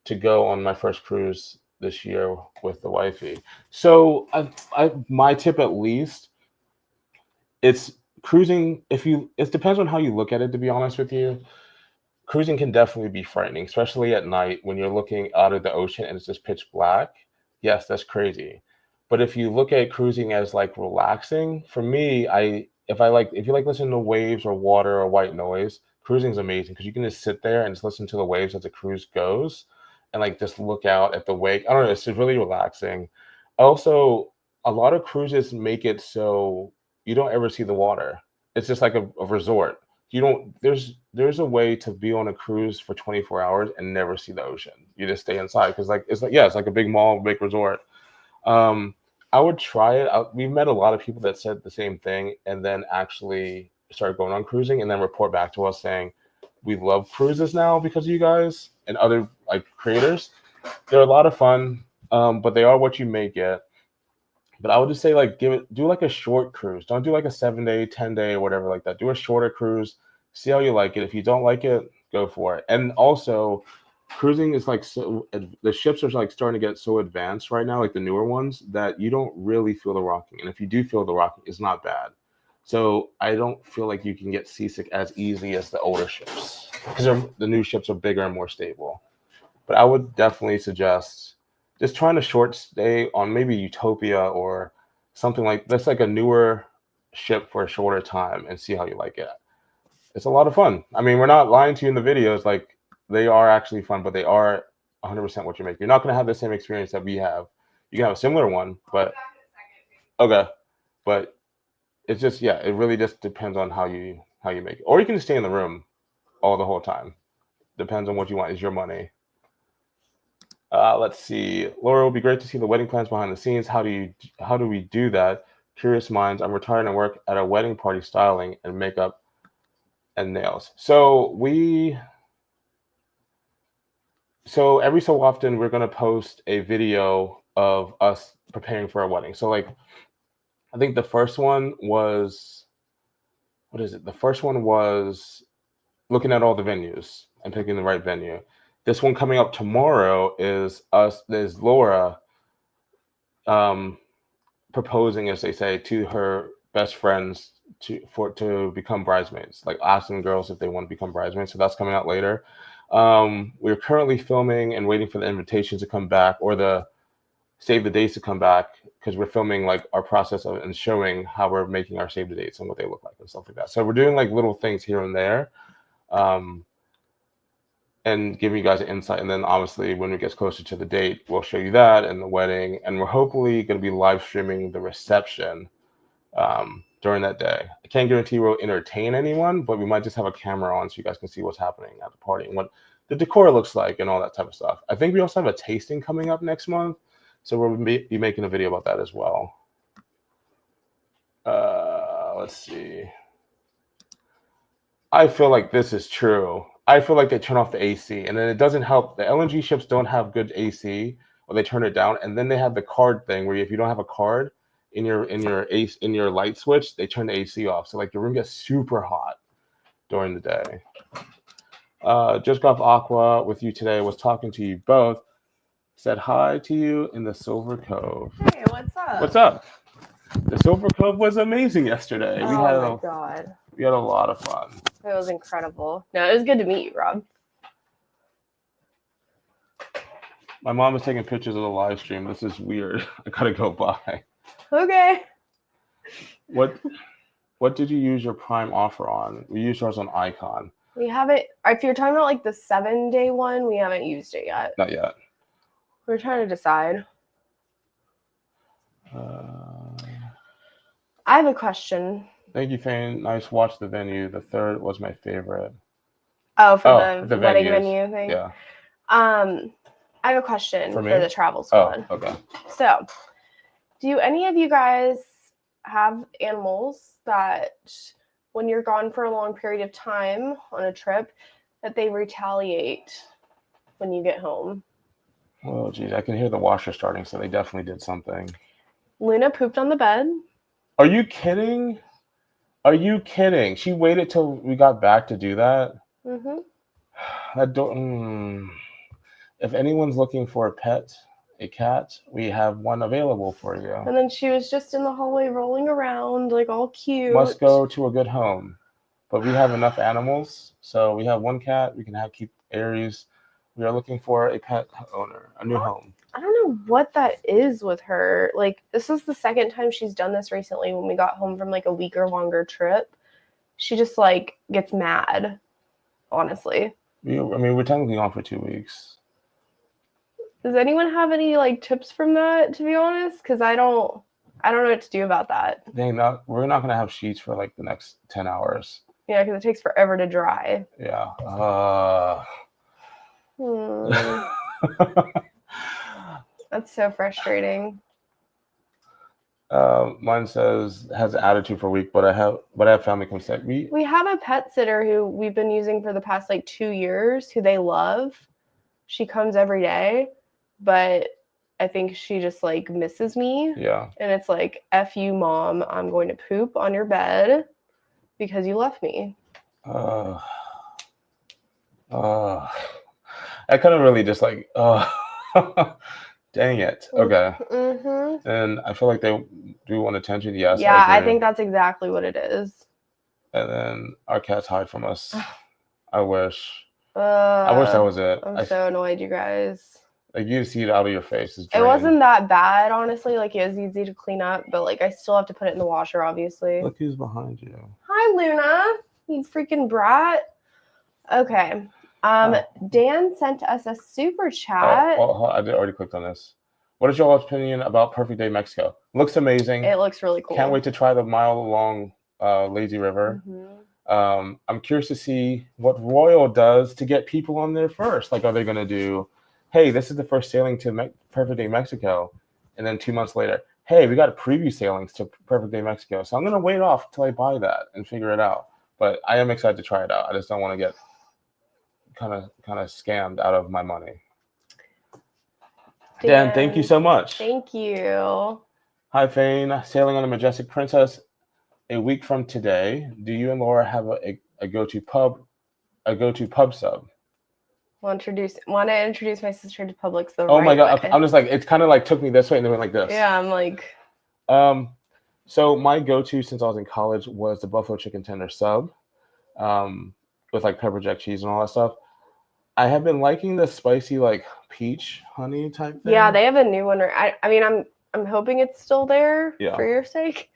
to go on my first cruise this year with the wifey. So my tip, at least, it's cruising. It depends on how you look at it, to be honest with you. Cruising can definitely be frightening, especially at night when you're looking out of the ocean and it's just pitch black. Yes, that's crazy. But if you look at cruising as like relaxing, for me, if you like listening to waves or water or white noise, cruising is amazing because you can just sit there and just listen to the waves as the cruise goes and like just look out at the wake. I don't know, it's just really relaxing. Also, a lot of cruises make it so you don't ever see the water. It's just like a resort. There's a way to be on a cruise for 24 hours and never see the ocean. You just stay inside because it's like a big mall, big resort. I would try it. We've met a lot of people that said the same thing and then actually started going on cruising and then report back to us saying, we love cruises now because of you guys and other like creators. They're a lot of fun, but they are what you may get. But I would just say like do like a short cruise. Don't do like a 7-day, 10-day or whatever like that. Do a shorter cruise. See how you like it. If you don't like it, go for it. And also, cruising is like the ships are like starting to get so advanced right now, like the newer ones, that you don't really feel the rocking. And if you do feel the rocking, it's not bad. So I don't feel like you can get seasick as easy as the older ships because the new ships are bigger and more stable. But I would definitely suggest just trying a short stay on maybe Utopia or something like that's like a newer ship for a shorter time and see how you like it. It's a lot of fun. I mean, we're not lying to you in the videos. Like, they are actually fun, but they are 100% what you make. You're not going to have the same experience that we have. You can have a similar one, but okay. But it's just, yeah, it really just depends on how you make it. Or you can just stay in the room the whole time. Depends on what you want. It's your money. Let's see. Laura, it would be great to see the wedding plans behind the scenes. How do we do that? Curious minds. I'm retired and work at a wedding party styling and makeup and nails. So every so often we're going to post a video of us preparing for a wedding. So like, I think the first one was, what is it? The first one was looking at all the venues and picking the right venue. This one coming up tomorrow is Laura proposing, as they say, to her best friends to become bridesmaids, like asking girls if they want to become bridesmaids. So that's coming out later. We're currently filming and waiting for the invitations to come back or the save the dates to come back because we're filming like our process of and showing how we're making our save the dates and what they look like and stuff like that. So we're doing like little things here and there, and giving you guys an insight. And then obviously when it gets closer to the date, we'll show you that and the wedding. And we're hopefully going to be live streaming the reception during that day. I can't guarantee we'll entertain anyone, but we might just have a camera on so you guys can see what's happening at the party and what the decor looks like and all that type of stuff. I think we also have a tasting coming up next month, so we'll be making a video about that as well. Let's see. I feel like this is true. I feel like they turn off the AC, and then it doesn't help. The LNG ships don't have good AC, or they turn it down, and then they have the card thing where if you don't have a card in your light switch, they turn the AC off. So like your room gets super hot during the day. Just got off Aqua with you today. Was talking to you both. Said hi to you in the Silver Cove. Hey, what's up? What's up? The Silver Cove was amazing yesterday. Oh my god. We had a lot of fun. It was incredible. No, it was good to meet you, Rob. My mom is taking pictures of the live stream. This is weird. I gotta go by. Okay. What did you use your Prime offer on? We used ours on Icon. We haven't, if you're talking about like the 7-day one, we haven't used it yet. Not yet. We're trying to decide. I have a question. Thank you, Fain. Nice watch the venue. The third was my favorite. Oh, for the wedding venues. venue thing? Yeah. I have a question for the travel squad. Oh, okay. So, do any of you guys have animals that when you're gone for a long period of time on a trip, that they retaliate when you get home? Oh, geez. I can hear the washer starting, so they definitely did something. Luna pooped on the bed. Are you kidding? Are you kidding? She waited till we got back to do that? Mm-hmm. If anyone's looking for a pet, a cat, we have one available for you. And then she was just in the hallway rolling around, like all cute. Must go to a good home. But we have enough animals. So we have one cat. We can keep Aries. We are looking for a pet owner, a new home. I don't know what that is with her. Like, this is the second time she's done this recently when we got home from like a week or longer trip. She just like gets mad, honestly. We're technically gone for 2 weeks. Does anyone have any like tips from that, to be honest? Because I don't know what to do about that. We're not going to have sheets for like the next 10 hours. Yeah, because it takes forever to dry. Yeah. That's so frustrating. Mine says has an attitude for a week, but I have family come stay. We have a pet sitter who we've been using for the past like 2 years, who they love. She comes every day, but I think she just like misses me. Yeah. And it's like, F you, mom, I'm going to poop on your bed because you left me. I kind of really just like, dang it. Okay. Mm-hmm. And I feel like they do want attention. Yes. Yeah, I think that's exactly what it is. And then our cats hide from us. I wish. I wish that was it. I'm so annoyed, you guys. Like, you see it out of your face. It wasn't that bad, honestly. Like, it was easy to clean up, but like, I still have to put it in the washer, obviously. Look who's behind you. Hi, Luna. You freaking brat. Okay. Dan sent us a super chat. I already clicked on this. What is your opinion about Perfect Day Mexico? Looks amazing. It looks really cool. Can't wait to try the mile-long lazy river. Mm-hmm. I'm curious to see what Royal does to get people on there first. Like, are they going to do, hey, this is the first sailing to Perfect Day Mexico, and then 2 months later, hey, we got a preview sailings to Perfect Day Mexico. So I'm going to wait off till I buy that and figure it out. But I am excited to try it out. I just don't want to get kind of scammed out of my money. Dan, thank you so much. Thank you. Hi, Fain. Sailing on the Majestic Princess. A week from today, do you and Laura have a go-to pub sub? Want to introduce my sister to Publix the Oh right my god! way. I'm just like, it's kind of like took me this way and then went like this. Yeah, I'm like. So my go-to since I was in college was the buffalo chicken tender sub, with like pepper jack cheese and all that stuff. I have been liking the spicy like peach honey type thing. Yeah, they have a new one. I mean, I'm hoping it's still there for your sake.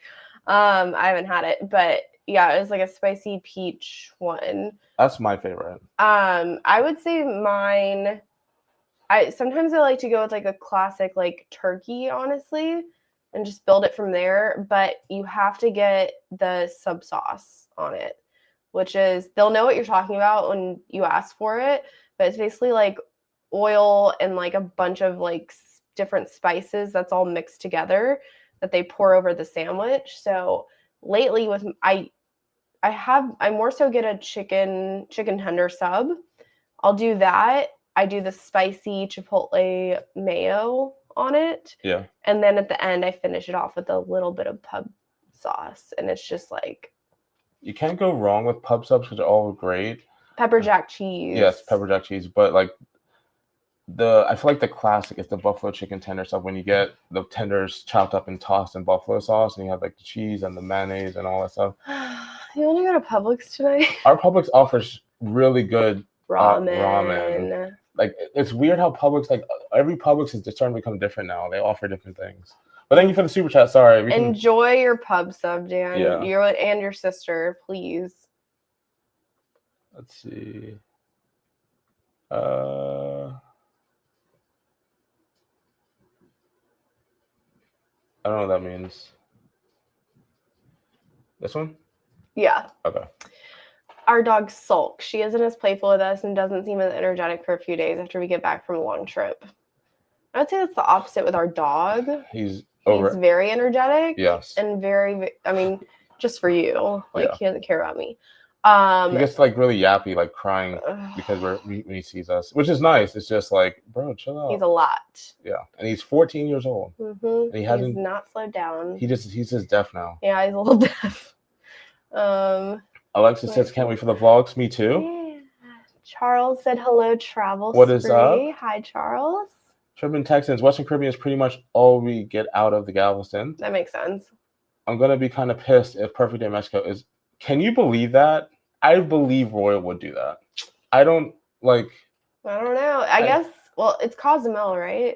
I haven't had it, but yeah, it was like a spicy peach one. That's my favorite. I would say mine. Sometimes I like to go with like a classic like turkey, honestly, and just build it from there. But you have to get the sub sauce on it, which is they'll know what you're talking about when you ask for it. But it's basically like oil and like a bunch of like different spices that's all mixed together that they pour over the sandwich. So lately with I more so get a chicken tender sub. I'll do that. I do the spicy chipotle mayo on it. Yeah. And then at the end, I finish it off with a little bit of pub sauce. And it's just like... You can't go wrong with pub subs because they're all great. Pepper jack cheese. Yes, pepper jack cheese. But like I feel like the classic is the buffalo chicken tender stuff when you get the tenders chopped up and tossed in buffalo sauce and you have like the cheese and the mayonnaise and all that stuff. You want to go to Publix tonight? Our Publix offers really good ramen. Like it's weird how Publix, like every Publix is starting to become different now. They offer different things. But thank you for the super chat. Sorry. Enjoy your pub sub, Dan. Yeah. You and your sister, please. Let's see. I don't know what that means. This one? Yeah. Okay. Our dog Sulk. She isn't as playful with us and doesn't seem as energetic for a few days after we get back from a long trip. I would say that's the opposite with our dog. He's very energetic. Yes. And very, I mean, just for you. Like, he doesn't care about me. He gets like really yappy, like crying because when he sees us, which is nice. It's just like, bro, chill out. He's a lot. Yeah, and he's 14 years old. Mm-hmm. And he's not slowed down. He's just deaf now. Yeah, he's a little deaf. Alexis says, "Can't wait for the vlogs." Me too. Yeah. Charles said, "Hello, TravelSpree." What is up? Hi, Charles. Tribune Texans, Western Caribbean is pretty much all we get out of the Galveston. That makes sense. I'm gonna be kind of pissed if Perfect Day Mexico is. Can you believe that? I believe Royal would do that. I don't know. I guess. Well, it's Cozumel, right?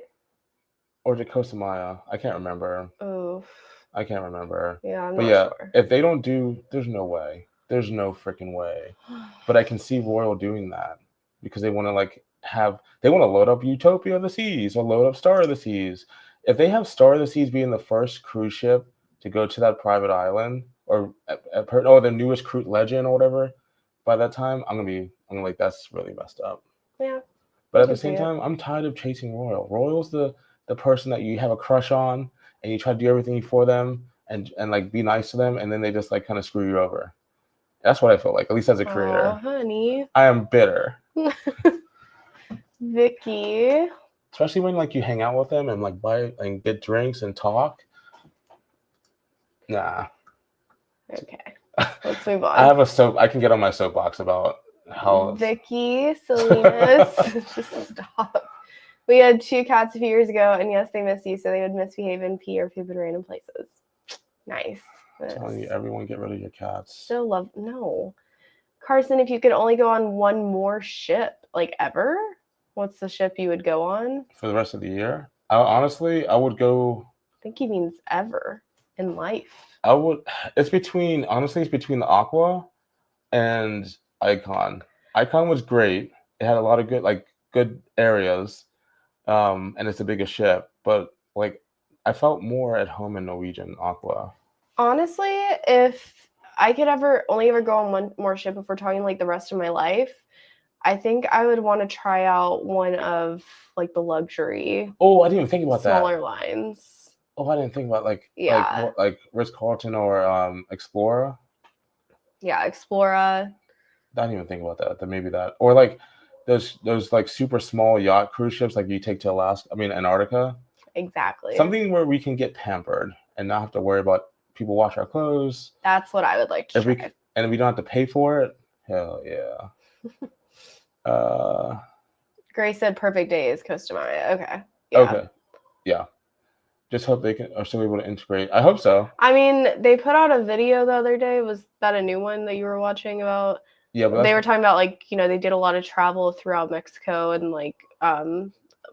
Or Costa Maya. I can't remember. Oof. I can't remember. Yeah, I'm not sure. If they don't do, there's no way. There's no freaking way. But I can see Royal doing that because they want to they want to load up Utopia of the Seas or load up Star of the Seas. If they have Star of the Seas being the first cruise ship to go to that private island or the newest cruise Legend or whatever, by that time I'm gonna like that's really messed up. Yeah. But at the same time, I'm tired of chasing Royal. Royal's the person that you have a crush on and you try to do everything for them and like be nice to them and then they just like kind of screw you over. That's what I feel like, at least as a creator. Oh, honey. I am bitter. Vicky. Especially when like you hang out with them and like buy and get drinks and talk. Nah. Okay. Let's move on. I can get on my soapbox about how Vicky, Salinas. Just stop. We had 2 cats a few years ago, and yes, they miss you, so they would misbehave and pee or poop in random places. Nice. I'm telling you, everyone get rid of your cats. Still love no. Carson, if you could only go on one more ship, like ever, what's the ship you would go on? For the rest of the year? I would go. I think he means ever in life. It's between the Aqua and Icon. Icon was great. It had a lot of good areas. And it's the biggest ship. But like I felt more at home in Norwegian Aqua. Honestly, if I could only ever go on one more ship, if we're talking like the rest of my life, I think I would want to try out one of like the luxury. Oh, I didn't even think about smaller lines. Oh, I didn't think about like Ritz-Carlton or Explorer. Yeah, Explorer. I didn't even think about that. Maybe that or like those like super small yacht cruise ships like you take to Antarctica. Exactly. Something where we can get pampered and not have to worry about people wash our clothes. That's what I would like to try. And we don't have to pay for it. Hell yeah. Grace said perfect day is Costa Maya. Okay. Yeah. Okay. Yeah. Just hope they are still able to integrate. I hope so. I mean, they put out a video the other day. Was that a new one that you were watching about Yeah, but They were talking about like, you know, they did a lot of travel throughout Mexico, and like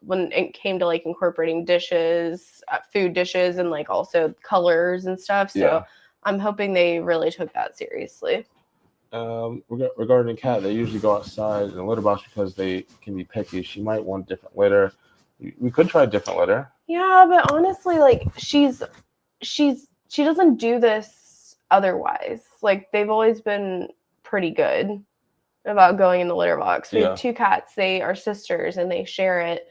when it came to like incorporating dishes, food dishes, and like also colors and stuff. So yeah. I'm hoping they really took that seriously. Regarding the cat, they usually go outside in a litter box because they can be picky. She might want different litter. We could try a different litter. Yeah, but honestly, like she doesn't do this otherwise. Like they've always been pretty good about going in the litter box. We Yeah. have 2 cats. They are sisters and they share it.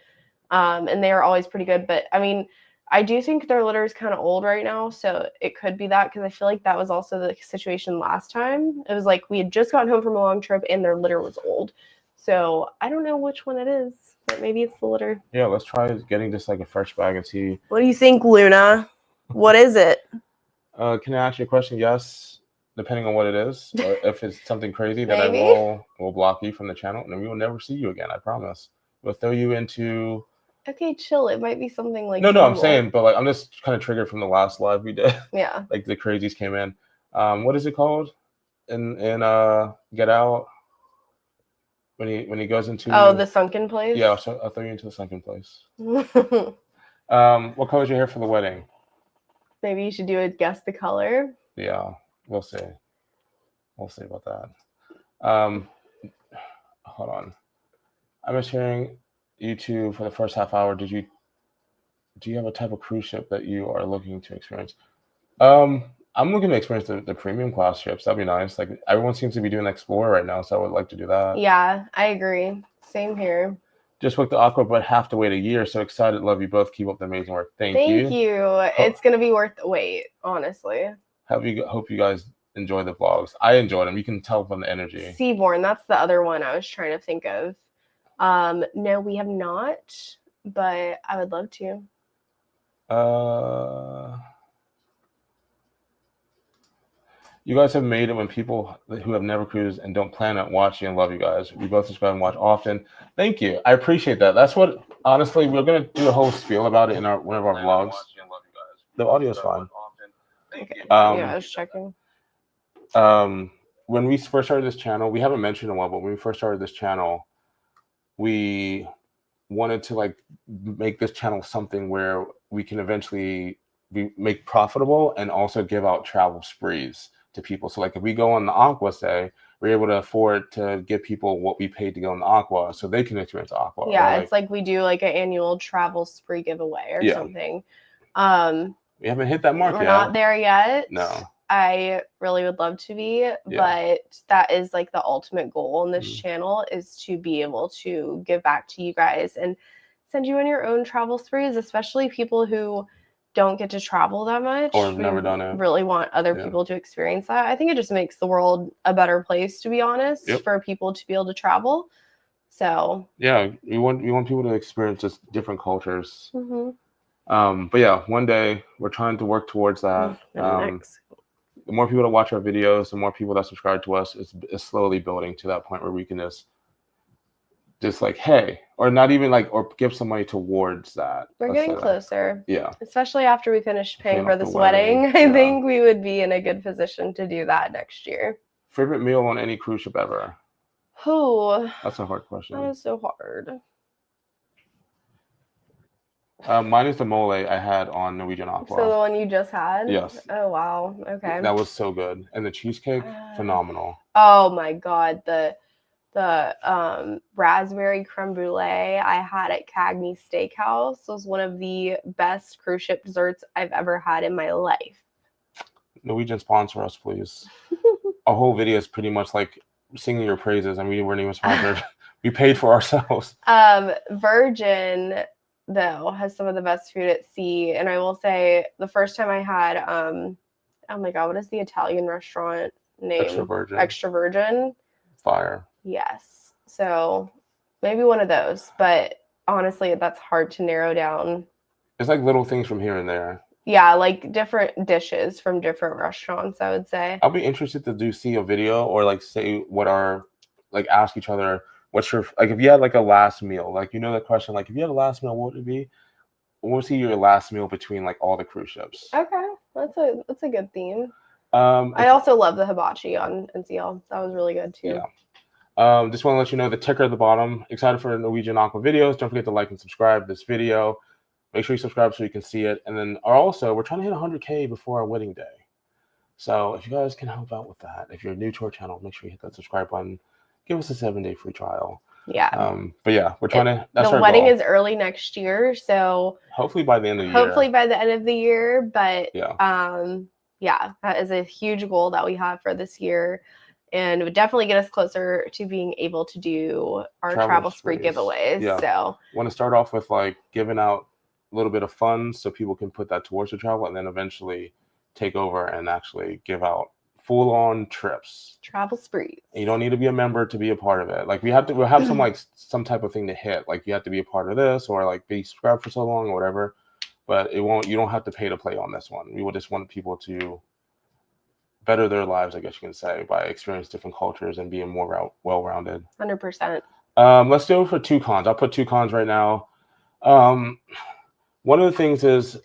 And they are always pretty good. But I mean, I do think their litter is kind of old right now, so it could be that, because I feel like that was also the situation last time. It was like we had just gotten home from a long trip and their litter was old. So I don't know which one it is, but maybe it's the litter. Yeah, let's try getting just like a fresh bag and see. What do you think, Luna? What is it? Can I ask you a question? Yes, depending on what it is. Or if it's something crazy, then I Maybe. will block you from the channel, and we will never see you again. I promise. We'll throw you into. Okay, chill. It might be something like No, normal. I'm saying, but like I'm just kind of triggered from the last live we did. Yeah. Like the crazies came in. What is it called? In Get Out. When he goes into the sunken place. Yeah, so I'll throw you into the sunken place. What color is your hair for the wedding? Maybe you should do a guess the color. Yeah, we'll see. We'll see about that. Hold on. I was hearing you two for the first half hour. Do you have a type of cruise ship that you are looking to experience? I'm looking to experience the premium class ships. That'd be nice. Like everyone seems to be doing Explorer right now, so I would like to do that. Yeah, I agree. Same here. Just booked the Aqua, but have to wait a year. So excited. Love you both. Keep up the amazing work. Thank you. It's gonna be worth the wait, honestly. Hope you guys enjoy the vlogs. I enjoyed them. You can tell from the energy. Seaborn, that's the other one I was trying to think of. No, we have not, but I would love to. You guys have made it when people who have never cruised and don't plan on watching and love you guys. We both subscribe and watch often. Thank you. I appreciate that. That's what, honestly, we're going to do a whole spiel about it in one of our vlogs. The audio is fine. Okay. Yeah, I was checking. When we first started this channel, we haven't mentioned in a while, but when we first started this channel, we wanted to like make this channel something where we can eventually make profitable and also give out travel sprees to people. So like if we go on the Aqua, say, we're able to afford to give people what we paid to go on the Aqua so they can experience Aqua. Yeah, it's like we do like an annual travel spree giveaway or something. We haven't hit that mark yet. We're not there yet. No. I really would love to be, but that is like the ultimate goal on this channel, is to be able to give back to you guys and send you on your own travel sprees, especially people who don't get to travel that much or have never done it. Really want other people to experience that. I think it just makes the world a better place, to be honest, for people to be able to travel. So yeah, we want people to experience just different cultures. But yeah, one day we're trying to work towards that. The more people that watch our videos, the more people that subscribe to us, is slowly building to that point where we can just like, hey, or not even like, or give some money towards that. We're getting closer. Yeah. Especially after we finish paying for this wedding. I think we would be in a good position to do that next year. Favorite meal on any cruise ship ever? Oh, that's a hard question. That is so hard. Mine is the mole I had on Norwegian Aqua. So the one you just had? Yes. Oh, wow. Okay. That was so good. And the cheesecake, phenomenal. Oh my God. The raspberry creme brulee I had at Cagney Steakhouse was one of the best cruise ship desserts I've ever had in my life. Norwegian, sponsor us, please. Our whole video is pretty much like singing your praises, and we weren't even sponsored. We paid for ourselves. Virgin, though, has some of the best food at sea, and I will say the first time I had oh my God, what is the Italian restaurant name? Extra Virgin. Fire. Yes. So maybe one of those, but honestly, that's hard to narrow down. It's like little things from here and there. Yeah, like different dishes from different restaurants, I would say. I'll be interested to see a video or like say ask each other, what's your, like if you had like a last meal, like the question, like if you had a last meal, what would it be? What would be your last meal between like all the cruise ships? Okay, that's a good theme. I also love the hibachi on NCL. That was really good too. Yeah. Just want to let you know the ticker at the bottom. Excited for Norwegian Aqua videos. Don't forget to like and subscribe this video. Make sure you subscribe so you can see it. And then also, we're trying to hit 100K before our wedding day. So if you guys can help out with that, if you're new to our channel, make sure you hit that subscribe button. Give us a 7-day free trial. Yeah. But yeah, we're trying to. That's the wedding is early next year, so hopefully by the end of the year. Hopefully by the end of the year, but yeah. Yeah, that is a huge goal that we have for this year, and it would definitely get us closer to being able to do our TravelSpree giveaways. Yeah. So want to start off with like giving out a little bit of funds so people can put that towards their travel, and then eventually take over and actually give out full-on trips. TravelSpree. You don't need to be a member to be a part of it. Like we'll have some type of thing to hit. Like you have to be a part of this or like be subscribed for so long or whatever. But you don't have to pay to play on this one. We would just want people to better their lives, I guess you can say, by experience different cultures and being more well-rounded. 100%. Let's go for 2 cons. I'll put 2 cons right now. One of the things is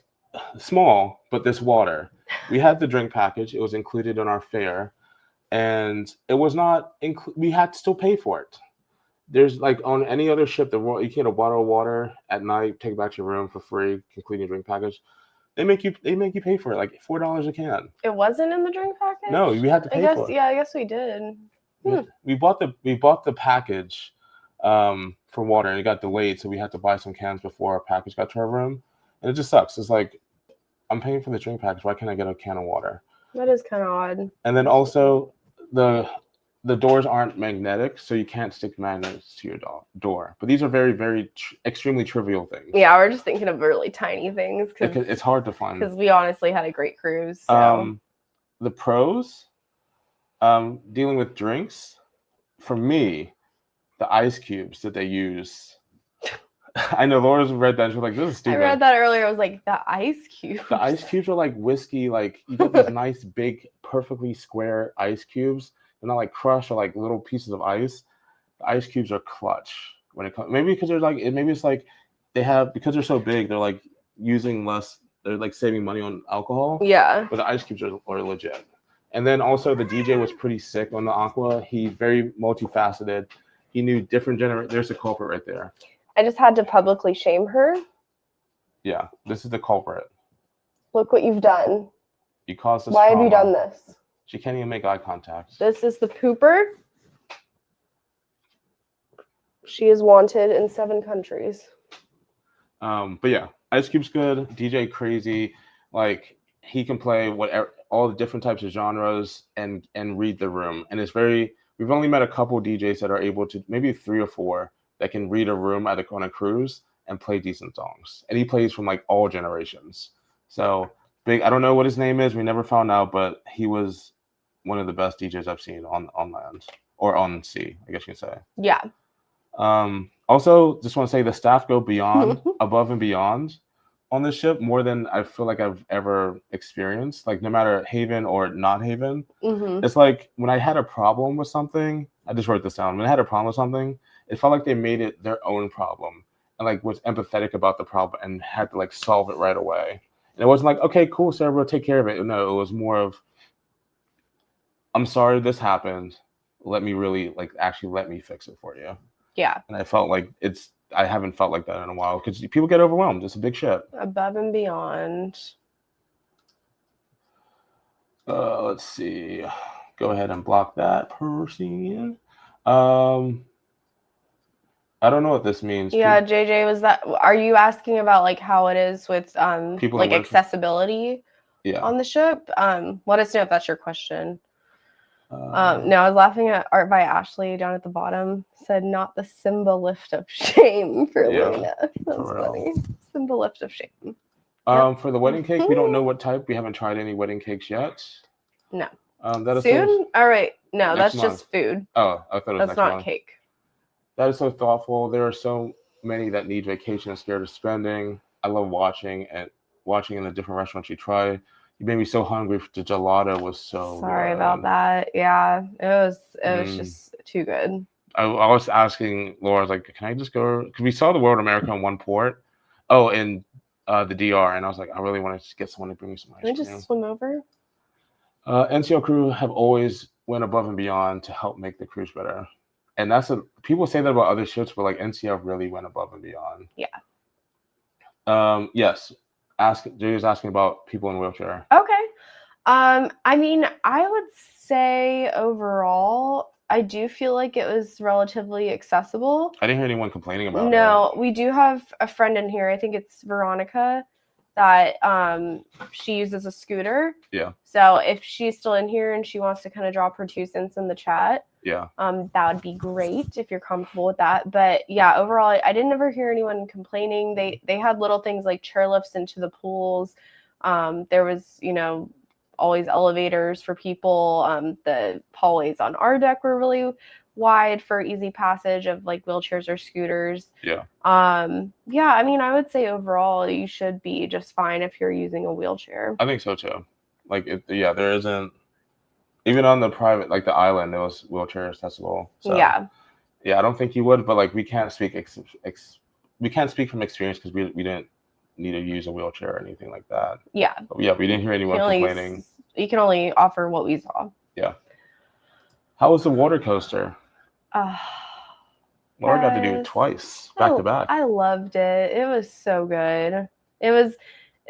small, but this water. We had the drink package. It was included in our fare, and it was not. We had to still pay for it. There's like on any other ship, you can get a bottle of water at night, take it back to your room for free, including a drink package. They make you pay for it, like $4 a can. It wasn't in the drink package? No, we had to pay for it. Yeah, I guess we did. We bought the package for water, and it got delayed, so we had to buy some cans before our package got to our room. And it just sucks. It's like, I'm paying for the drink package. Why can't I get a can of water? That is kind of odd. And then also, the doors aren't magnetic, so you can't stick magnets to your door. But these are very, very extremely trivial things. Yeah, we're just thinking of really tiny things. Because it's hard to find. Because we honestly had a great cruise. So. The pros, dealing with drinks, for me, the ice cubes that they use. I know Laura's read that and she's like, this is stupid. I read that earlier. I was like, the ice cubes. The ice cubes are like whiskey. Like you get these nice, big, perfectly square ice cubes. They're not like crushed or like little pieces of ice. The ice cubes are clutch when it comes. Maybe because they're like, maybe it's like because they're so big, they're like using less. They're like saving money on alcohol. Yeah. But the ice cubes are legit. And then also the DJ was pretty sick on the Aqua. He's very multifaceted. He knew different There's a culprit right there. I just had to publicly shame her. Yeah, this is the culprit. Look what you've done. You caused us Why trauma. have you done this? She can't even make eye contact. This is the pooper. She is wanted in 7 countries. But yeah, Ice Cube's good. DJ crazy. Like he can play all the different types of genres and read the room. And it's very. We've only met a couple DJs that are able to, maybe 3 or 4, that can read a room on a cruise and play decent songs. And he plays from like all generations. So big. I don't know what his name is. We never found out, but he was one of the best DJs I've seen on land or on sea, I guess you can say. Yeah. Also, just want to say the staff go beyond, above and beyond on this ship more than I feel like I've ever experienced. Like no matter Haven or not Haven, it's like when I had a problem with something, I just wrote this down. When I had a problem with something, it felt like they made it their own problem and like was empathetic about the problem and had to like solve it right away. And it wasn't like, okay, cool, Sarah, we'll take care of it. No, it was more of, I'm sorry this happened. Let me fix it for you. Yeah. And I felt like I haven't felt like that in a while because people get overwhelmed. It's a big ship. Above and beyond. Let's see. Go ahead and block that person. I don't know what this means. Yeah, JJ, are you asking about like how it is with people like accessibility on the ship? Let us know if that's your question. No, I was laughing at Art by Ashley down at the bottom. Said not the Simba lift of shame for Luna. That's funny. Simba lift of shame. For the wedding cake, we don't know what type. We haven't tried any wedding cakes yet. No. That is soon? All right. No, that's just food. Oh, I thought it was that's not cake. That is so thoughtful. There are so many that need vacation and scared of spending. I love watching in the different restaurants you try. You made me so hungry. The gelato was so sorry good. About that. Yeah, it was just too good. I was asking Laura, I was like, can I just go? Because we saw the World America in one port. Oh, in the DR. And I was like, I really want to just get someone to bring me some ice cream. Can we just swim over? NCL crew have always went above and beyond to help make the cruise better. And people say that about other ships, but like NCL really went above and beyond. Yeah. Yes. Jay's asking about people in wheelchair. Okay. I mean, I would say overall, I do feel like it was relatively accessible. I didn't hear anyone complaining about it. No, we do have a friend in here. I think it's Veronica that she uses a scooter. Yeah. So if she's still in here and she wants to kind of drop her 2 cents in the chat, yeah, that would be great if you're comfortable with that. But yeah, overall, I didn't ever hear anyone complaining. They had little things like chairlifts into the pools. There was, always elevators for people. The hallways on our deck were really wide for easy passage of like wheelchairs or scooters. Yeah. Yeah, I mean, I would say overall you should be just fine if you're using a wheelchair. I think so too. Like, there isn't, even on the private, like the island, there was wheelchair accessible. So, yeah, I don't think you would, but like we can't speak we can't speak from experience because we didn't need to use a wheelchair or anything like that. Yeah. But yeah, we didn't hear anyone complaining. You can only offer what we saw. Yeah. How was the water coaster? Laura got to do it twice, back to back. I loved it. It was so good.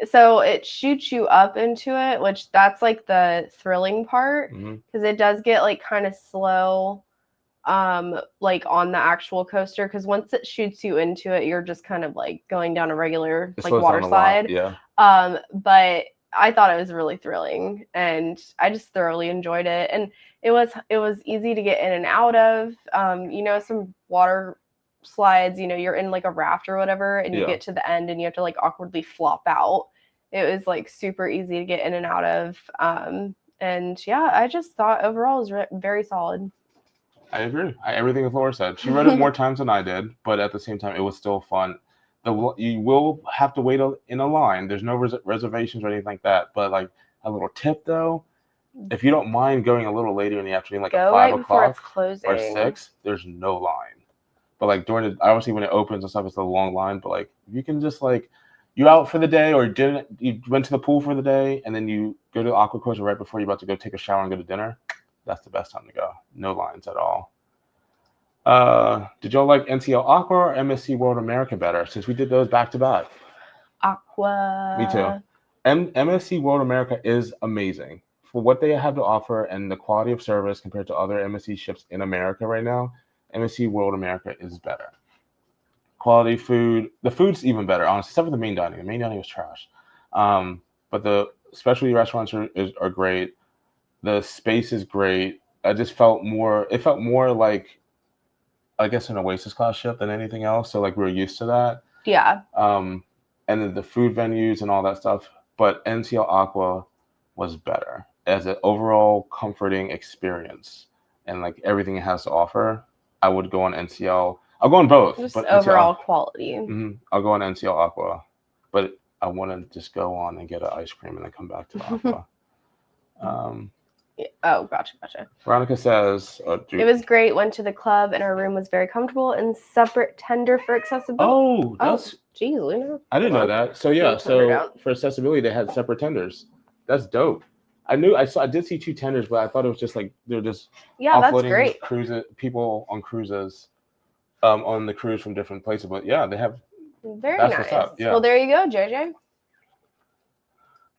So it shoots you up into it, which that's like the thrilling part, because it does get like kind of slow, like on the actual coaster. Because once it shoots you into it, you're just kind of like going down a regular like water slide. Yeah. But I thought it was really thrilling, and I just thoroughly enjoyed it. And it was easy to get in and out of. Some water slides, you're in like a raft or whatever, and you get to the end and you have to like awkwardly flop out. It was like super easy to get in and out of. And yeah, I just thought overall it was very solid. I agree. Everything that Laura said. She read it more times than I did, but at the same time, it was still fun. You will have to wait in a line. There's no reservations or anything like that. But like a little tip though, if you don't mind going a little later in the afternoon, like at 5 o'clock or 6, there's no line. But like obviously when it opens and stuff, it's a long line. But like you can just like, you out for the day or you went to the pool for the day and then you go to the aqua coaster right before you're about to go take a shower and go to dinner. That's the best time to go. No lines at all. Did y'all like NCL Aqua or MSC World America better? Since we did those back to back. Aqua. Me too. MSC World America is amazing for what they have to offer and the quality of service compared to other MSC ships in America right now. MSC World America is better. Quality food. The food's even better, honestly, except for the main dining. The main dining was trash. But the specialty restaurants are great. The space is great. It felt more like, I guess, an Oasis class ship than anything else. So like we were used to that. Yeah. And then the food venues and all that stuff. But NCL Aqua was better as an overall comforting experience and like everything it has to offer. I would go on NCL. I'll go on both. Just but overall quality. I'll go on NCL Aqua, but I want to just go on and get an ice cream and then come back to Aqua. Gotcha. Veronica says, it was great. Went to the club and our room was very comfortable and separate tender for accessibility. Geez, Luna. I didn't know that. So yeah, for accessibility, they had separate tenders. That's dope. I did see 2 tenders, but I thought it was just like they're just offloading people on cruises, on the cruise from different places. But yeah, they have. Very nice. What's up. Yeah. Well, there you go, JJ.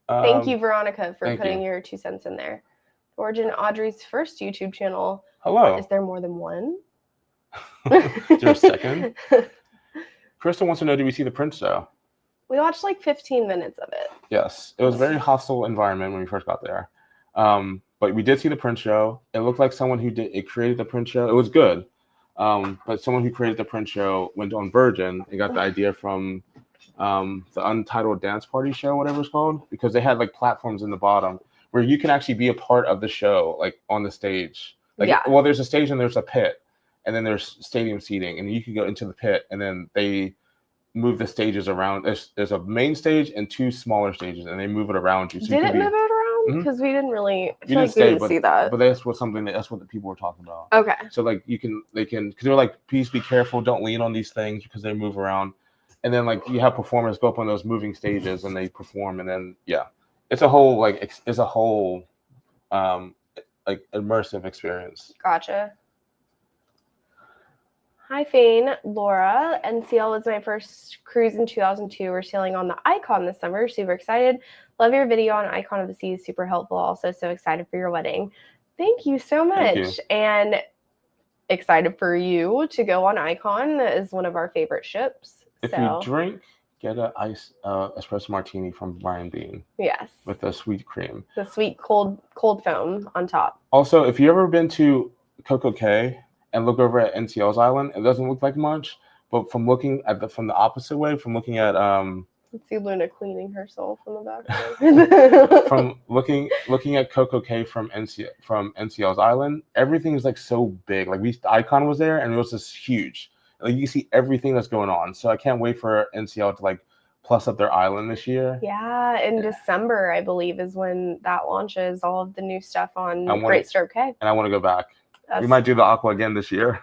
Thank you, Veronica, for putting your 2 cents in there. Origin Audrey's first YouTube channel. Hello. Is there more than one? Is there a second? Crystal wants to know, did we see the print show? We watched like 15 minutes of it. Yes. It was a very hostile environment when we first got there. But we did see the print show. It looked like someone who created the print show. It was good. But someone who created the print show went on Virgin and got the idea from the Untitled Dance Party show, whatever it's called, because they had like platforms in the bottom where you can actually be a part of the show, like on the stage. Well, there's a stage and there's a pit, and then there's stadium seating, and you can go into the pit, and then they move the stages around. There's a main stage and 2 smaller stages, and they move it around you. So Did it move it around? Because we didn't really. I feel like we didn't see that. But that's what the people were talking about. Okay. So like they can, because they're like, please be careful, don't lean on these things because they move around, and then like you have performers go up on those moving stages and they perform, and then it's a whole like immersive experience. Gotcha. Hi, Fane. Laura. NCL was my first cruise in 2002. We're sailing on the Icon this summer. Super excited. Love your video on Icon of the Seas. Super helpful. Also, so excited for your wedding. Thank you so much. Thank you. And excited for you to go on Icon. That is one of our favorite ships. If you drink, get an ice espresso martini from Brian Bean. Yes. With the sweet cream. The sweet cold foam on top. Also, if you've ever been to Coco Cay and look over at NCL's island, it doesn't look like much, but from looking at from the opposite way, from looking at let's see Luna cleaning herself in the back. From looking at Coco Cay from NCL's island, everything is like so big. Like the Icon was there and it was just huge. Like you can see everything that's going on. So I can't wait for NCL to like plus up their island this year. Yeah, in December, I believe, is when that launches all of the new stuff on Great Stirrup Cay. And I want to go back. We might do the Aqua again this year.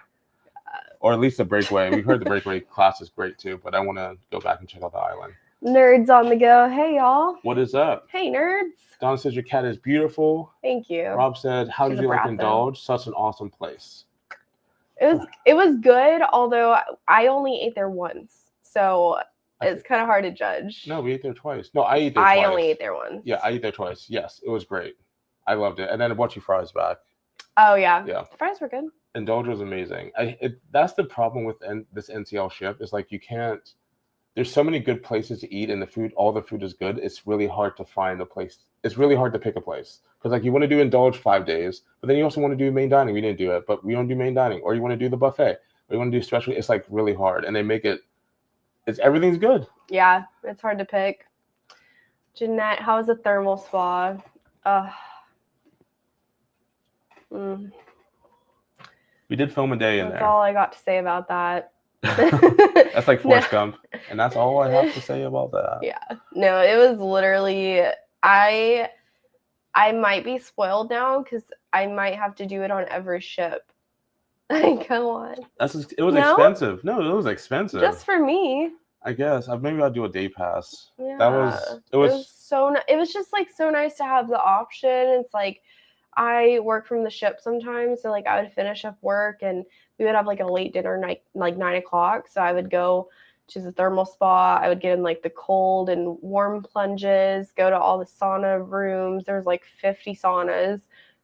Or at least the Breakaway. We've heard the Breakaway class is great too, but I want to go back and check out the island. Nerds on the go. Hey, y'all. What is up? Hey, nerds. Donna says your cat is beautiful. Thank you. Rob said, how did you like Indulge? Such an awesome place. It was good, although I only ate there once. So it's kind of hard to judge. No, we ate there twice. No, I ate there twice. I only ate there once. Yeah, I ate there twice. Yes, it was great. I loved it. And then I brought you fries back. Oh, yeah. Yeah. The fries were good. Indulge was amazing. That's the problem with this NCL ship is like you can't. There's so many good places to eat and all the food is good. It's really hard to find a place. It's really hard to pick a place because like you want to do Indulge 5 days, but then you also want to do main dining. We didn't do it, but we don't do main dining. Or you want to do the buffet. Or you want to do special. It's like really hard, and they make it. Everything's good. Yeah, it's hard to pick. Jeanette, how was the thermal spa? We did film a day in there. That's all I got to say about that. That's like Forrest Gump, and that's all I have to say about that. Yeah, no, it was literally I might be spoiled now because I might have to do it on every ship. Come on. It was expensive. No, it was expensive. Just for me. I guess maybe I'll do a day pass. Yeah. It was just like so nice to have the option. It's like I work from the ship sometimes, so like I would finish up work and we would have like a late dinner night, like 9 o'clock. So I would go to the thermal spa. I would get in like the cold and warm plunges, go to all the sauna rooms. There was like 50 saunas,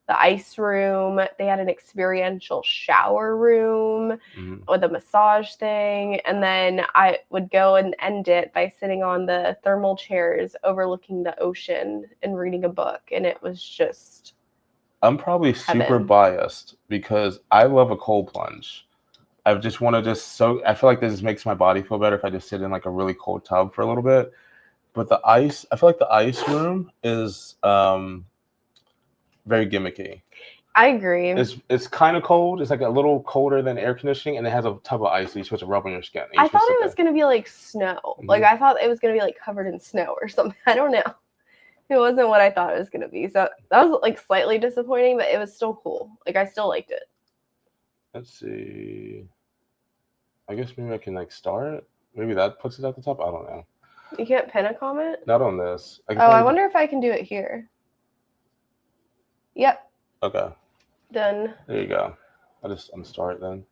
the ice room. They had an experiential shower room with a massage thing. And then I would go and end it by sitting on the thermal chairs overlooking the ocean and reading a book. And it was just... I'm probably super biased because I love a cold plunge. I just want to I feel like this makes my body feel better if I just sit in like a really cold tub for a little bit. But I feel like the ice room is very gimmicky. I agree. It's kind of cold. It's like a little colder than air conditioning, and it has a tub of ice that you're supposed to rub on your skin. I thought it was going to be like snow. Like I thought it was going to be like covered in snow or something. I don't know. It wasn't what I thought it was going to be. So that was like slightly disappointing, but it was still cool. Like I still liked it. Let's see. I guess maybe I can like start. Maybe that puts it at the top. I don't know. You can't pin a comment? Not on this. I wonder if I can do it here. Yep. Okay. Done. There you go. I'll start then.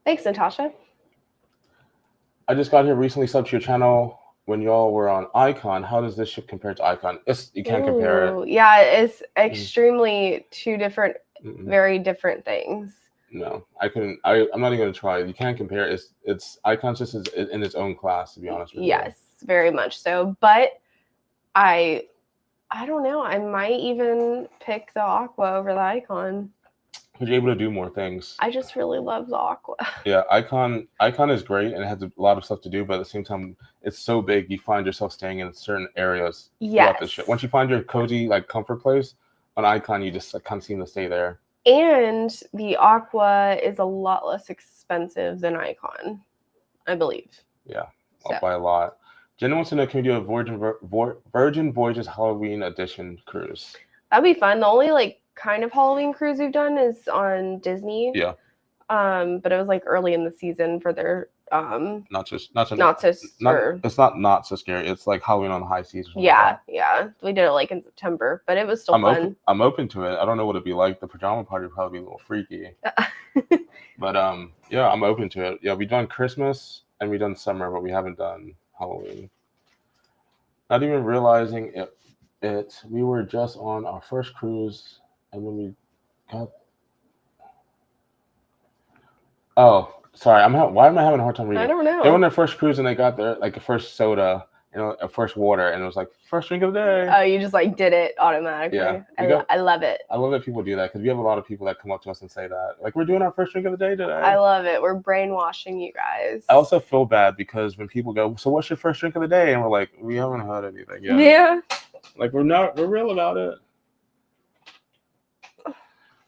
Thanks, Natasha. I just got here recently, subbed to your channel. When y'all were on Icon, how does this ship compare to Icon? You can't compare it. Yeah, it's extremely two different, very different things. No, I couldn't. I'm not even gonna try. You can't compare. It's Icon's just in its own class, to be honest with you. Yes, very much so. But I don't know. I might even pick the Aqua over the Icon. Because you're able to do more things. I just really love the Aqua. Yeah, Icon is great and it has a lot of stuff to do, but at the same time, it's so big, you find yourself staying in certain areas throughout the ship. Once you find your cozy, like, comfort place, on Icon, you just kind of seem to stay there. And the Aqua is a lot less expensive than Icon, I believe. Yeah, by a lot. Jenna wants to know, can we do a Virgin Voyages Halloween edition cruise? That'd be fun. The only, like, kind of Halloween cruise we've done is on Disney. Yeah. But it was like early in the season for their Not so it's not so scary. It's like Halloween on the high seas or something. Yeah. We did it like in September, but it was still fun. I'm open to it. I don't know what it'd be like. The pajama party would probably be a little freaky. But yeah, I'm open to it. Yeah, we've done Christmas and we've done summer, but we haven't done Halloween. Not even realizing it. We were just on our first cruise, and when we got. Oh, sorry. Why am I having a hard time reading? I don't know. They were on their first cruise and they got their like a first soda, a first water, and it was like first drink of the day. Oh, you just like did it automatically. Yeah, I love it. I love that people do that because we have a lot of people that come up to us and say that, like, we're doing our first drink of the day today. I love it. We're brainwashing you guys. I also feel bad because when people go, so what's your first drink of the day? And we're like, we haven't had anything yet. Yeah. Like we're real about it.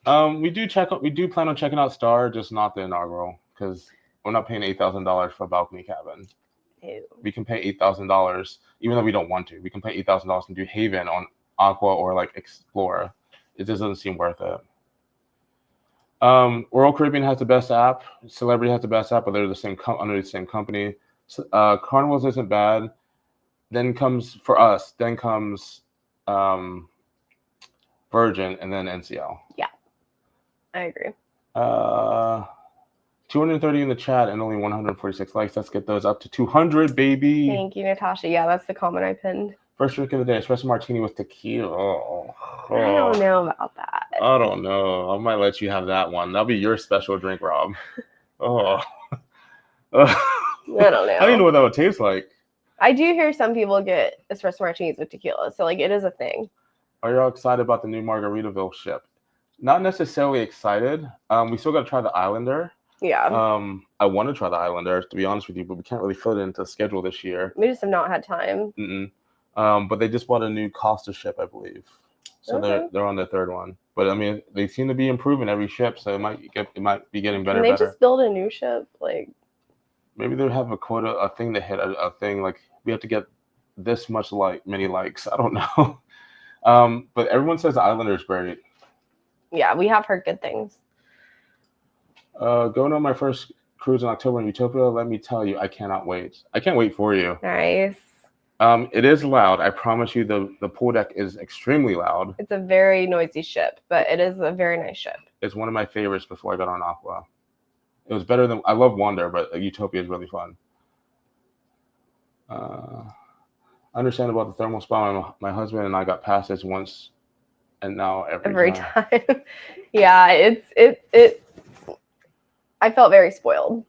We do plan on checking out Star, just not the inaugural, because we're not paying $8,000 for a balcony cabin. Ew. We can pay $8,000, even though we don't want to. We can pay $8,000 and do Haven on Aqua or like Explorer. It just doesn't seem worth it. Royal Caribbean has the best app. Celebrity has the best app, but they're under the same company. Carnival's isn't bad. Then comes Virgin, and then NCL. Yeah, I agree. 230 in the chat and only 146 likes. Let's get those up to 200, baby. Thank you, Natasha. Yeah, that's the comment I pinned. First drink of the day, espresso martini with tequila. Oh. I don't know about that. I don't know. I might let you have that one. That'll be your special drink, Rob. Oh. I don't know. I don't even know what that would taste like. I do hear some people get espresso martinis with tequila, so like it is a thing. Are y'all excited about the new Margaritaville ship? Not necessarily excited. We still got to try the Islander. Yeah. I want to try the Islander, to be honest with you, but we can't really fit it into the schedule this year. We just have not had time. But they just bought a new Costa ship, I believe. So they're on their third one. But I mean, they seem to be improving every ship, so it might be getting better. Can they just build a new ship? Like, maybe they have a thing to hit, a thing like we have to get this much many likes. I don't know. But everyone says the Islander is great. Yeah, we have heard good things. Going on my first cruise in October in Utopia, let me tell you, I cannot wait. I can't wait for you. Nice. It is loud. I promise you the pool deck is extremely loud. It's a very noisy ship, but it is a very nice ship. It's one of my favorites before I got on Aqua. It was better than, I love Wonder, but Utopia is really fun. I understand about the thermal spa. My husband and I got past this once, and now every time. Yeah, it. I felt very spoiled.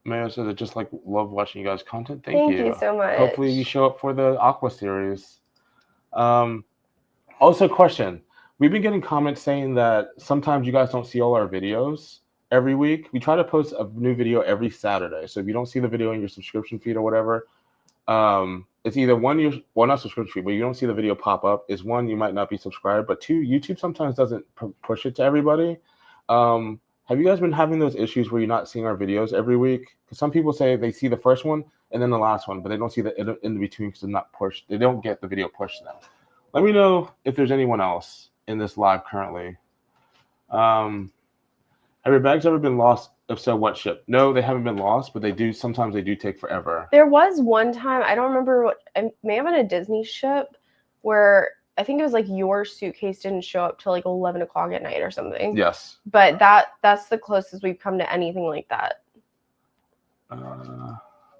Man, so I just love watching you guys' content. Thank you so much. Hopefully you show up for the Aqua series. Also, question. We've been getting comments saying that sometimes you guys don't see all our videos every week. We try to post a new video every Saturday. So if you don't see the video in your subscription feed or whatever, it's either not subscription feed, but you don't see the video pop up. Is one, you might not be subscribed, but two, YouTube sometimes doesn't push it to everybody. Have you guys been having those issues where you're not seeing our videos every week? Because some people say they see the first one and then the last one, but they don't see the in between because it's not pushed. They don't get the video pushed to them. Let me know if there's anyone else in this live currently. Have your bags ever been lost? If so, what ship? No, they haven't been lost, but sometimes they do take forever. There was one time, I don't remember what, it may have been a Disney ship where I think it was your suitcase didn't show up till 11 o'clock at night or something. Yes. But that's the closest we've come to anything like that.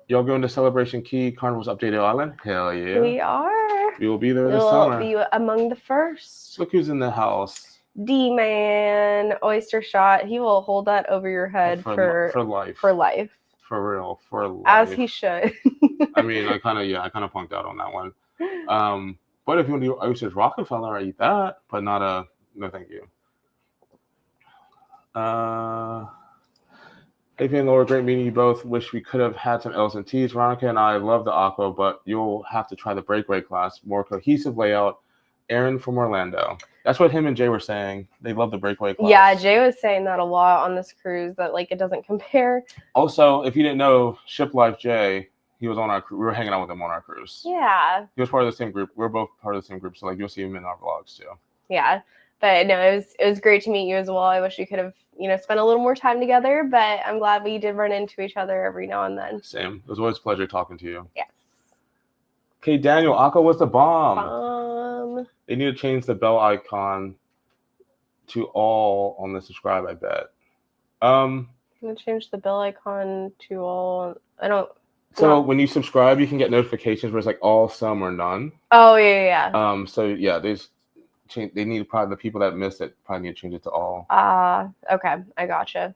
Y'all going to Celebration Key, Carnival's updated island? Hell yeah. We are. We will be there this summer. We'll be among the first. Look who's in the house. D-Man, Oyster Shot. He will hold that over your head for life. For life. For real. For life. As he should. I mean, I kind of punked out on that one. But if you want to do Oysters Rockefeller, I eat that, but not no thank you. Hey, FainandLo, great meeting you both. Wish we could have had some L's and T's. Veronica and I love the Aqua, but you'll have to try the breakaway class. More cohesive layout. Aaron from Orlando. That's what him and Jay were saying. They love the breakaway class. Yeah, Jay was saying that a lot on this cruise, that it doesn't compare. Also, if you didn't know, Ship Life Jay, he was on our cruise. We were hanging out with him on our cruise. Yeah. He was part of the same group. We're both part of the same group, so you'll see him in our vlogs too. Yeah. But no, it was great to meet you as well. I wish we could have, spent a little more time together, but I'm glad we did run into each other every now and then. Same. It was always a pleasure talking to you. Yes. Okay, Daniel, Aqua was the bomb. They need to change the bell icon to all on the subscribe, I bet. I'm gonna change the bell icon to all. I don't. So when you subscribe, you can get notifications where it's like all, some, or none. Oh yeah. So yeah, they need probably the people that missed it probably need to change it to all. Okay, I gotcha.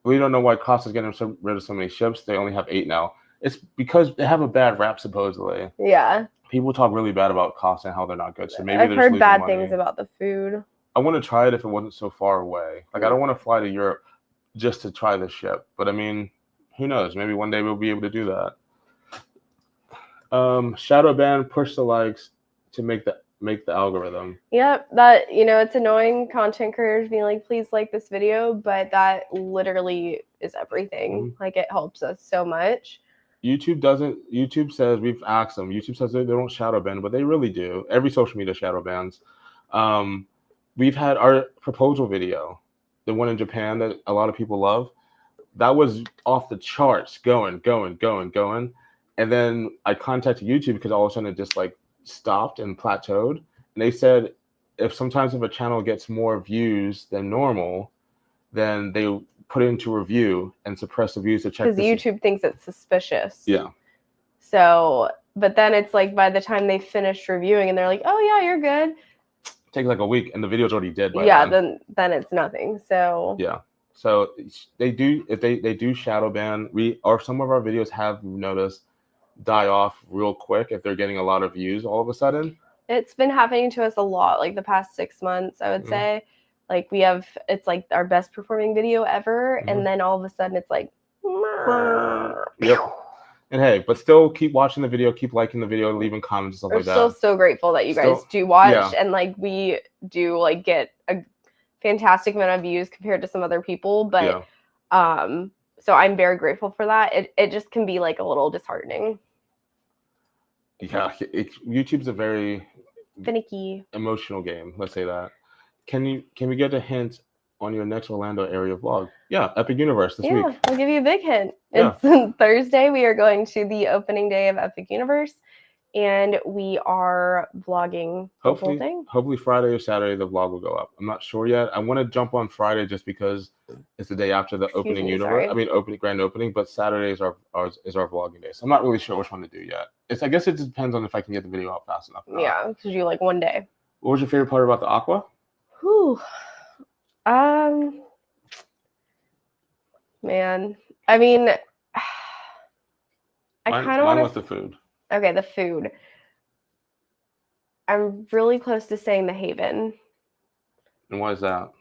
We don't know why Costa's getting rid of so many ships. They only have 8 now. It's because they have a bad rap, supposedly. Yeah. People talk really bad about Costa and how they're not good. So maybe I've they're heard bad money. things about the food. I want to try it if it wasn't so far away. Like I don't want to fly to Europe just to try the ship. But I mean, who knows? Maybe one day we'll be able to do that. Shadow ban, push the likes to make the algorithm. Yep, that it's annoying content creators being like, please like this video, but that literally is everything. Mm-hmm. Like it helps us so much. YouTube says, we've asked them, YouTube says they don't shadow ban, but they really do. Every social media shadow bans. We've had our proposal video, the one in Japan that a lot of people love. That was off the charts, going. And then I contacted YouTube because all of a sudden it just like stopped and plateaued. And they said if a channel gets more views than normal, then they put it into review and suppress the views to check. Because YouTube thinks it's suspicious. Yeah. So, but then it's like by the time they finish reviewing and they're like, oh yeah, you're good. It takes like a week and the video's already dead by then it's nothing. So yeah. So they do, if they do shadow ban, some of our videos have noticed die off real quick if they're getting a lot of views all of a sudden. It's been happening to us a lot, like the past 6 months, I would say. Like it's like our best performing video ever, and then all of a sudden it's like yep. And hey, but still keep watching the video, keep liking the video, leaving comments and stuff like that. We're still so grateful that you guys do watch, and like we do like get a fantastic amount of views compared to some other people, but so I'm very grateful for that. It just can be like a little disheartening. Yeah, YouTube's a very finicky, emotional game. Let's say that. Can we get a hint on your next Orlando area vlog? Yeah, Epic Universe this week. I'll give you a big hint. Yeah. It's Thursday. We are going to the opening day of Epic Universe, and we are vlogging the whole thing. Hopefully Friday or Saturday the vlog will go up. I'm not sure yet. I want to jump on Friday just because it's the day after the opening universe. I mean, grand opening. But Saturday is our vlogging day. So I'm not really sure which one to do yet. I guess it depends on if I can get the video out fast enough. Yeah, because you like one day. What was your favorite part about the Aqua? Whew. Man, I mean, I kind of want to. Mine was the food. Okay, the food. I'm really close to saying the Haven. And why is that?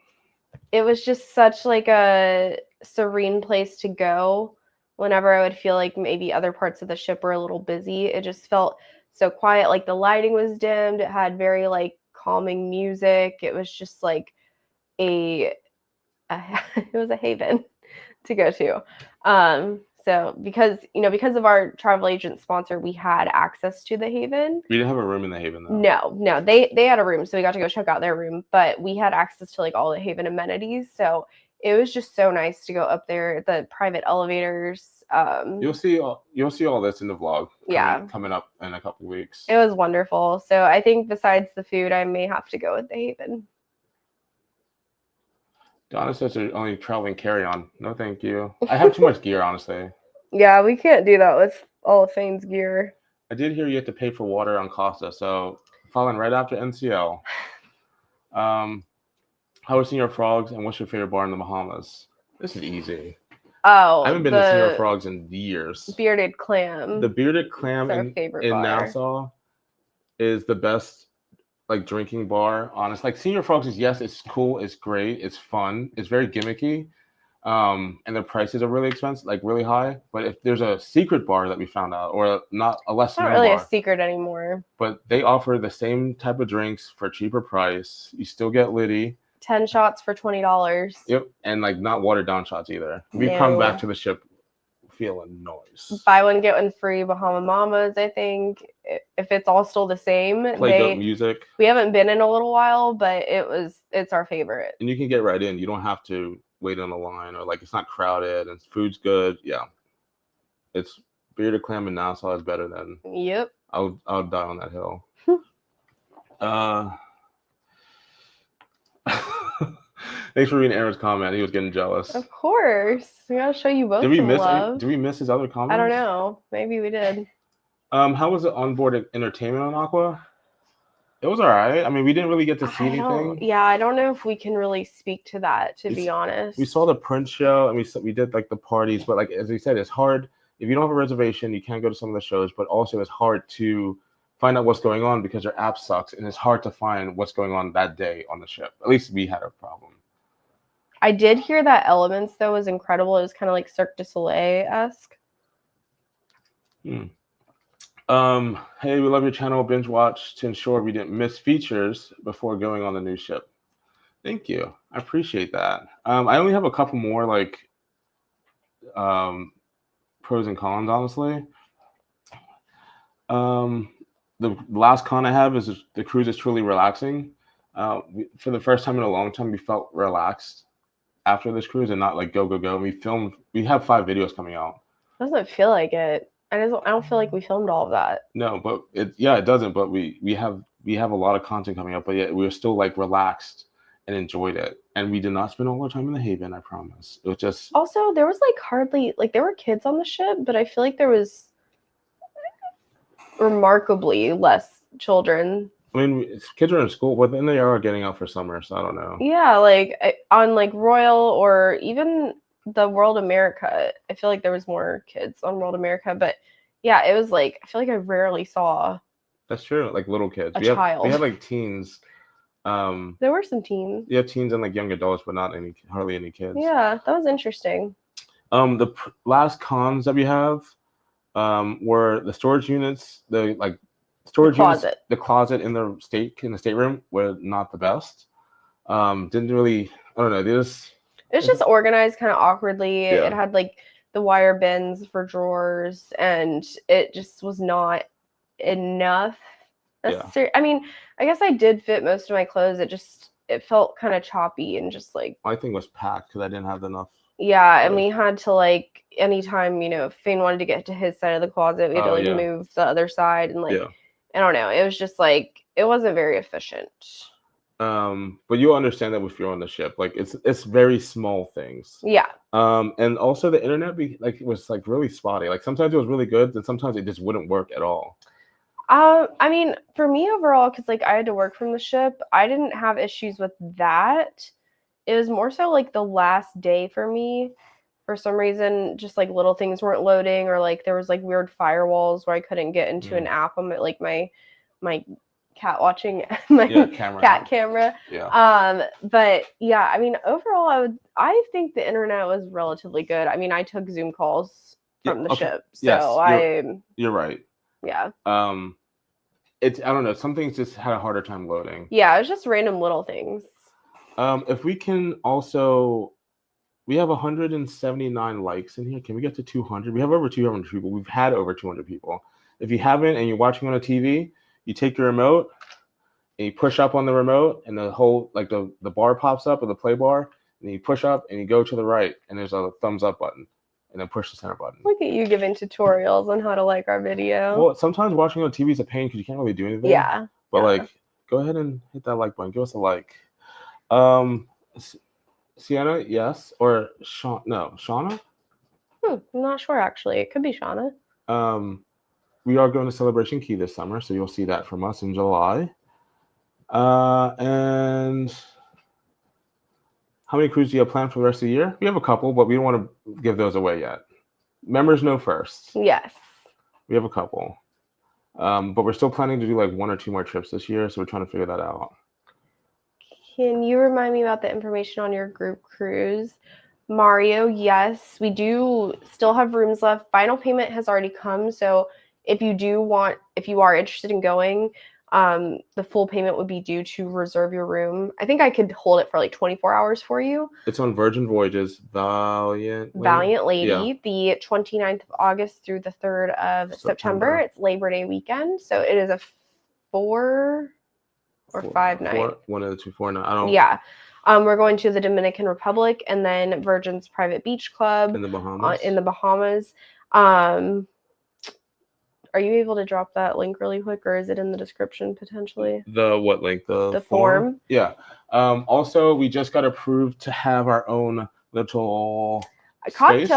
It was just such like a serene place to go whenever I would feel like maybe other parts of the ship were a little busy. It just felt so quiet. Like the lighting was dimmed. It had very like calming music. It was just like it was a haven to go to. So because of our travel agent sponsor, we had access to the Haven. We didn't have a room in the Haven though. No, they had a room, so we got to go check out their room, but we had access to like all the Haven amenities. So it was just so nice to go up there, the private elevators. You'll see all this in the vlog. Coming up in a couple weeks. It was wonderful. So I think besides the food, I may have to go with the Haven. Donna says they're only traveling carry-on. No, thank you. I have too much gear, honestly. Yeah, we can't do that with all of Fane's gear. I did hear you have to pay for water on Costa, so following right after NCL. How are Senior Frogs, and what's your favorite bar in the Bahamas? This is easy. Oh, I haven't been to Senior Frogs in years. Bearded Clam. The Bearded Clam in Nassau is the best like drinking bar. Honest, like Senior Frogs is, yes, it's cool, it's great, it's fun, it's very gimmicky, and the prices are really expensive, like really high. But if there's a secret bar that we found out, or not a less known bar, not really a secret anymore, but they offer the same type of drinks for a cheaper price. You still get litty. 10 shots for $20. Yep, and like not watered down shots either. We come back to the ship feeling nice. Buy one, get one free Bahama Mamas, I think. If it's all still the same. Play dope music. We haven't been in a little while, but it's our favorite. And you can get right in. You don't have to wait on the line, or like it's not crowded and food's good. Yeah. It's bearded clam and Nassau is better than. Yep. I'll die on that hill. Thanks for reading Aaron's comment. He was getting jealous. Of course. We gotta show you both some love. Did we miss his other comments? I don't know. Maybe we did. How was the onboard entertainment on Aqua? It was all right. I mean, we didn't really get to see anything. Yeah, I don't know if we can really speak to that, to be honest. We saw the print show, and we did like the parties, but like as we said, it's hard. If you don't have a reservation, you can't go to some of the shows, but also it's hard to find out what's going on because your app sucks, and it's hard to find what's going on that day on the ship. At least we had a problem. I did hear that Elements, though, was incredible. It was kind of like Cirque du Soleil-esque. Hey, we love your channel. Binge watch to ensure we didn't miss features before going on the new ship. Thank you. I appreciate that. I only have a couple more like pros and cons, honestly. The last con I have is the cruise is truly relaxing. For the first time in a long time, we felt relaxed after this cruise and not like go. We have 5 videos coming out. Doesn't feel like it. I don't feel like we filmed all of that. No, but it doesn't. But we have a lot of content coming up. But yet we were still like relaxed and enjoyed it. And we did not spend all our time in the Haven. I promise. It was just also there was like hardly like there were kids on the ship, but I feel like there was remarkably less children. I mean, kids are in school, but then they are getting out for summer, so I don't know. Yeah, like on like Royal or even the World America, I feel like there was more kids on World America, but yeah, it was like I feel like I rarely saw. That's true, like little kids. We had like teens. There were some teens. Yeah, teens and like young adults, but not hardly any kids. Yeah, that was interesting. The last cons that we have were the storage units, the closet in the stateroom were not the best. Didn't really, I don't know. It was just organized kind of awkwardly. Yeah. It had like the wire bins for drawers, and it just was not enough. Yeah. I mean, I guess I did fit most of my clothes. It felt kind of choppy and just like. My thing was packed because I didn't have enough. Yeah, and we had to like anytime if Fane wanted to get to his side of the closet, we had to like move the other side and like I don't know. It was just like it wasn't very efficient. But you'll understand that if you're on the ship, like it's very small things. Yeah. And also the internet was like really spotty. Like sometimes it was really good, and sometimes it just wouldn't work at all. I mean, for me overall, because like I had to work from the ship, I didn't have issues with that. It was more so like the last day for me. For some reason, just like little things weren't loading, or like there was like weird firewalls where I couldn't get into an app on like my cat watching cat camera. Yeah. But yeah, I mean, overall, I think the internet was relatively good. I mean, I took Zoom calls from the ship, so yes, you're right. Yeah. I don't know. Some things just had a harder time loading. Yeah, it was just random little things. If we can also, we have 179 likes in here. Can we get to 200? We have over 200 people. We've had over 200 people. If you haven't and you're watching on a TV, you take your remote and you push up on the remote, and the whole like the bar pops up, or the play bar, and you push up and you go to the right, and there's a thumbs up button, and then push the center button. Look at you giving tutorials on how to like our video. Well, sometimes watching on TV is a pain because you can't really do anything. Yeah. But like, go ahead and hit that like button. Give us a like. Sienna, yes, or Shauna? I'm not sure actually. It could be Shauna. We are going to Celebration Key this summer, so you'll see that from us in July. And how many cruises do you have planned for the rest of the year? We have a couple, but we don't want to give those away yet. Members know first. Yes. We have a couple. But we're still planning to do like 1 or 2 more trips this year, so we're trying to figure that out. Can you remind me about the information on your group cruise? Mario, yes, we do still have rooms left. Final payment has already come, so if you are interested in going, The full payment would be due to reserve your room. I think I could hold it for like 24 hours for you. It's on Virgin Voyages, Valiant Lady, the 29th of August through the 3rd of September. It's Labor Day weekend, so it is a 4 or 5 night. One of the 2, 4 night. I don't. Yeah. We're going to the Dominican Republic and then Virgin's Private Beach Club In the Bahamas. Are you able to drop that link really quick, or is it in the description potentially? The what link? The form? Yeah. Also, we just got approved to have our own little private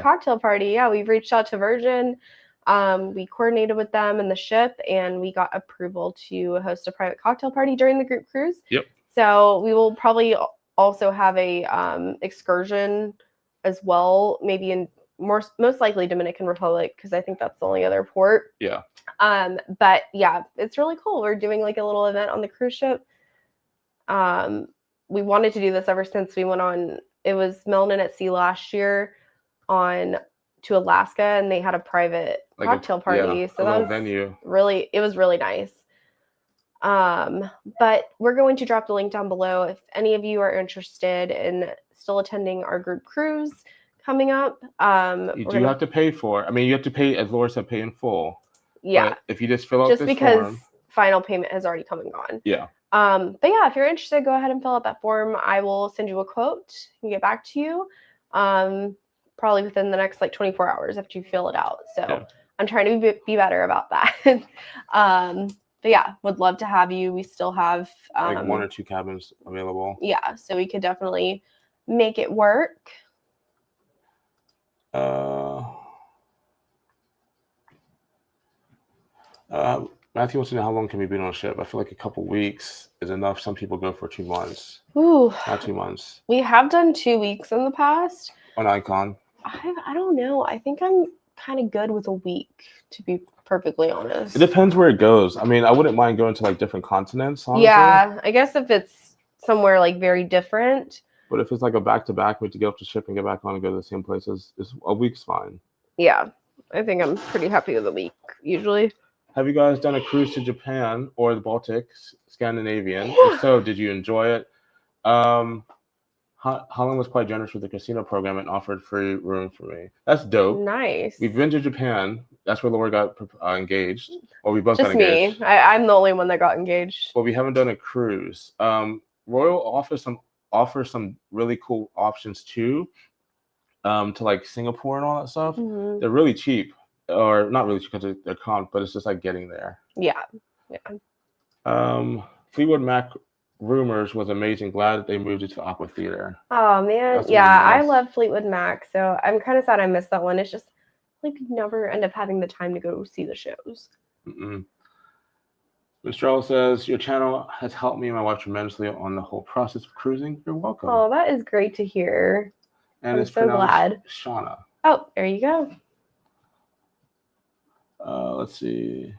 cocktail party. Yeah, we've reached out to Virgin. We coordinated with them and the ship, and we got approval to host a private cocktail party during the group cruise. Yep. So we will probably also have a excursion as well, maybe in most likely Dominican Republic, because I think that's the only other port. Yeah. But yeah, it's really cool. We're doing like a little event on the cruise ship. We wanted to do this ever since we went on. It was Melanin at Sea last year to Alaska, and they had a private cocktail party. Yeah, so that was venue. It was really nice. But we're going to drop the link down below if any of you are interested in still attending our group cruise coming up. You do have to pay for it. I mean, you have to pay, as Laura said, pay in full. Yeah. But if you just fill out this because form, final payment has already come and gone. Yeah. But yeah, if you're interested, go ahead and fill out that form. I will send you a quote and get back to you. Probably within the next like 24 hours after you fill it out. So yeah. I'm trying to be better about that. But yeah, would love to have you. We still have like 1 or 2 cabins available. Yeah, so we could definitely make it work. Matthew wants to know how long can we be on a ship. I feel like a couple weeks is enough. Some people go for 2 months. Ooh, not 2 months. We have done 2 weeks in the past. On Icon. I don't know. I think I'm kind of good with a week, to be perfectly honest. It depends where it goes. I mean, I wouldn't mind going to like different continents. Honestly. Yeah, I guess if it's somewhere like very different. But if it's like a back-to-back, we have to get off the ship and get back on and go to the same places, a week's fine. Yeah, I think I'm pretty happy with a week, usually. Have you guys done a cruise to Japan or the Baltics, Scandinavian? If so, did you enjoy it? Holland was quite generous with the casino program and offered free room for me. That's dope. Nice. We've been to Japan. That's where Laura got engaged. Or we both got engaged. Just me. I'm the only one that got engaged. But we haven't done a cruise. Royal offers some really cool options too, to like Singapore and all that stuff. Mm-hmm. They're really cheap, or not really cheap because they're comp, but it's just like getting there. Yeah. Fleetwood Mac Rumors was amazing. Glad that they moved it to Aqua Theater. Oh man, that's yeah, nice. I love Fleetwood Mac, so I'm kind of sad I missed that one. It's just like you never end up having the time to go see the shows. Mr. says, your channel has helped me and my wife tremendously on the whole process of cruising. You're welcome. Oh, that is great to hear. And I'm so glad. Shauna. Oh, there you go. Let's see.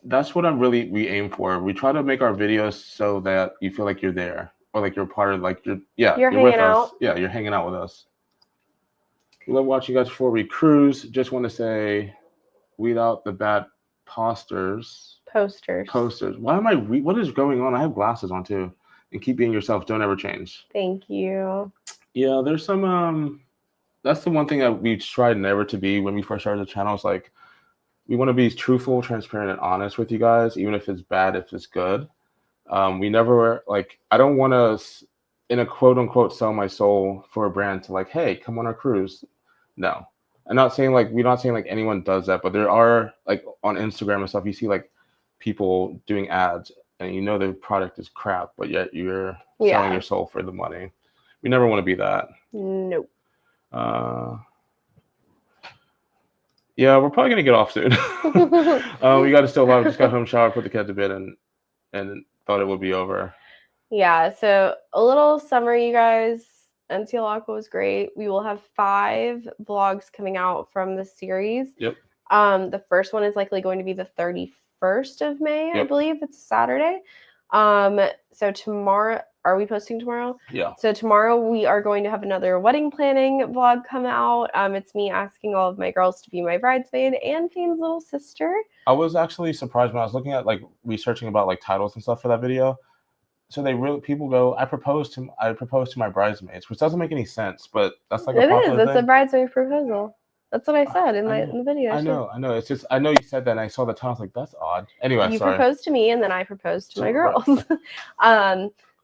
That's what we aim for. We try to make our videos so that you feel like you're there, or like you're part of, like you're with us. Yeah, you're hanging out with us. We love watching you guys before we cruise. Just want to say, weed out the bad posters. Why am what is going on? I have glasses on too. And keep being yourself. Don't ever change. Thank you. Yeah, there's some that's the one thing that we tried never to be when we first started the channel. It's like we want to be truthful, transparent, and honest with you guys, even if it's bad, if it's good. We never I don't want to, in a quote unquote, sell my soul for a brand to like, hey, come on our cruise. No. I'm not saying we're not saying anyone does that, but there are on Instagram and stuff, you see people doing ads and you know the product is crap, but yet you're selling your soul for the money. We never want to be that. Nope. Yeah, we're probably gonna get off soon. We got to still live. Just got home, showered, put the cat to bed, and thought it would be over. Yeah. So a little summary, you guys. NCL Aqua was great. We will have 5 vlogs coming out from the series. Yep. The first one is likely going to be the 31st of May, I believe. It's Saturday. So tomorrow, are we posting tomorrow? Yeah. So tomorrow we are going to have another wedding planning vlog come out. It's me asking all of my girls to be my bridesmaid and Fane's little sister. I was actually surprised when I was looking at like researching about like titles and stuff for that video. So people go, I proposed to my bridesmaids, which doesn't make any sense, but that's like a popular It's thing. a bridesmaid proposal. That's what I said in the video. I know. It's just I know you said that, and I saw the title. I was like, that's odd. Anyway, you sorry. proposed to me, and then I proposed to my girls.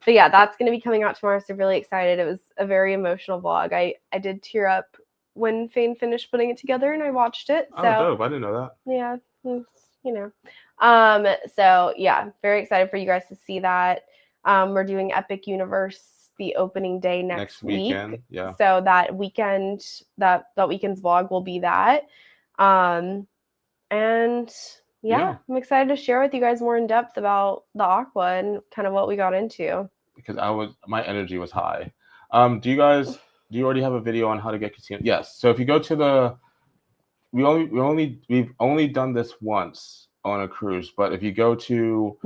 But yeah, that's going to be coming out tomorrow. So really excited. It was a very emotional vlog. I did tear up when Fane finished putting it together, and I watched it. So, oh, dope! I didn't know that. Yeah, you know. So yeah, very excited for you guys to see that. We're doing Epic Universe the opening day next weekend. Yeah. So that weekend's vlog will be that. And yeah, I'm excited to share with you guys more in depth about the Aqua and kind of what we got into. Because my energy was high. Do you already have a video on how to get casino? Yes. So if you go to we've only done this once on a cruise, but if you go to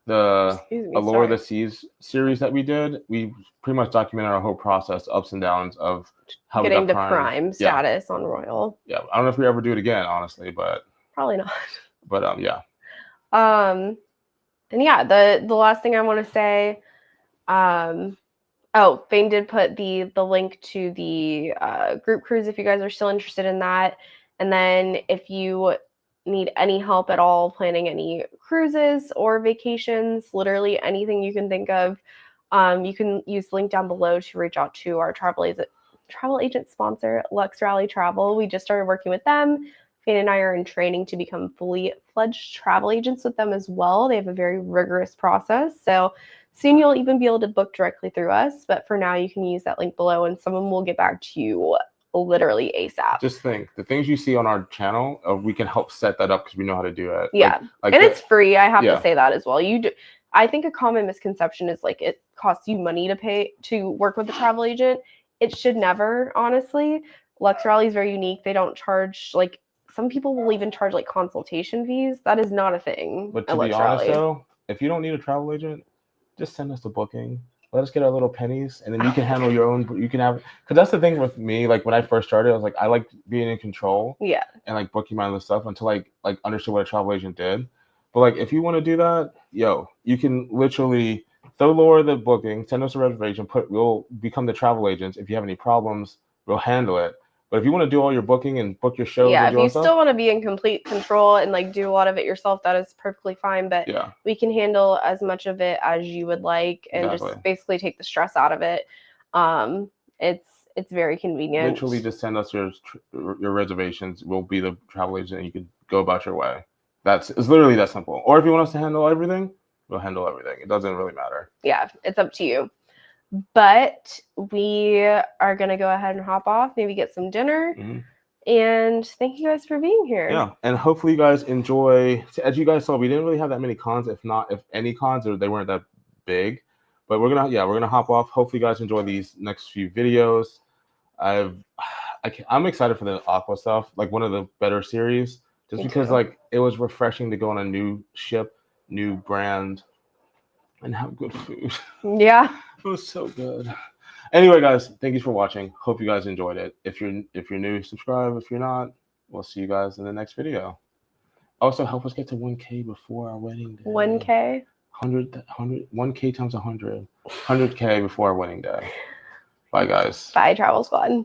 the Allure of the Seas series that we did, we pretty much documented our whole process, ups and downs of how getting we got to prime status on Royal. Yeah, I don't know if we ever do it again, honestly, but probably not. But yeah. And yeah, the last thing I want to say, Fane did put the link to the group cruise if you guys are still interested in that. And then if you need any help at all planning any cruises or vacations, literally anything you can think of, you can use the link down below to reach out to our travel agent sponsor, Lux Rally Travel. We just started working with them. Fane and I are in training to become fully fledged travel agents with them as well. They have a very rigorous process. So soon you'll even be able to book directly through us. But for now, you can use that link below and someone will get back to you literally ASAP. Just think, the things you see on our channel, we can help set that up because we know how to do it. Yeah. And it's free. I have to say that as well. I think a common misconception is like it costs you money to pay to work with a travel agent. It should never, honestly. Lux Rally is very unique. They don't charge, like, some people will even charge like consultation fees. That is not a thing. But to be honest though, if you don't need a travel agent, just send us the booking. Let us get our little pennies, and then you can handle your own. You can have, because that's the thing with me. Like when I first started, I was like, I like being in control. Yeah. And like booking my own stuff until I like understood what a travel agent did. But like if you want to do that, you can literally throw Laura the booking, send us a reservation, we'll become the travel agents. If you have any problems, we'll handle it. But if you want to do all your booking and book your shows, if you still want to be in complete control and like do a lot of it yourself, that is perfectly fine. But we can handle as much of it as you would like, and just basically take the stress out of it. It's very convenient. Literally, just send us your reservations. We'll be the travel agent, and you can go about your way. It's literally that simple. Or if you want us to handle everything, we'll handle everything. It doesn't really matter. Yeah, it's up to you. But we are going to go ahead and hop off, maybe get some dinner. Mm-hmm. And thank you guys for being here. Yeah, and hopefully you guys enjoy. As you guys saw, we didn't really have that many cons, if any cons, or they weren't that big. But we're gonna hop off. Hopefully you guys enjoy these next few videos. I'm excited for the Aqua stuff, like one of the better series, just because like it was refreshing to go on a new ship, new brand, and have good food. Yeah. It was so good. Anyway, guys, thank you for watching. Hope you guys enjoyed it. If you're new, subscribe. If you're not, we'll see you guys in the next video. Also, help us get to 1K before our wedding day. 1K? 1K times 100. 100K before our wedding day. Bye, guys. Bye, Travel Squad.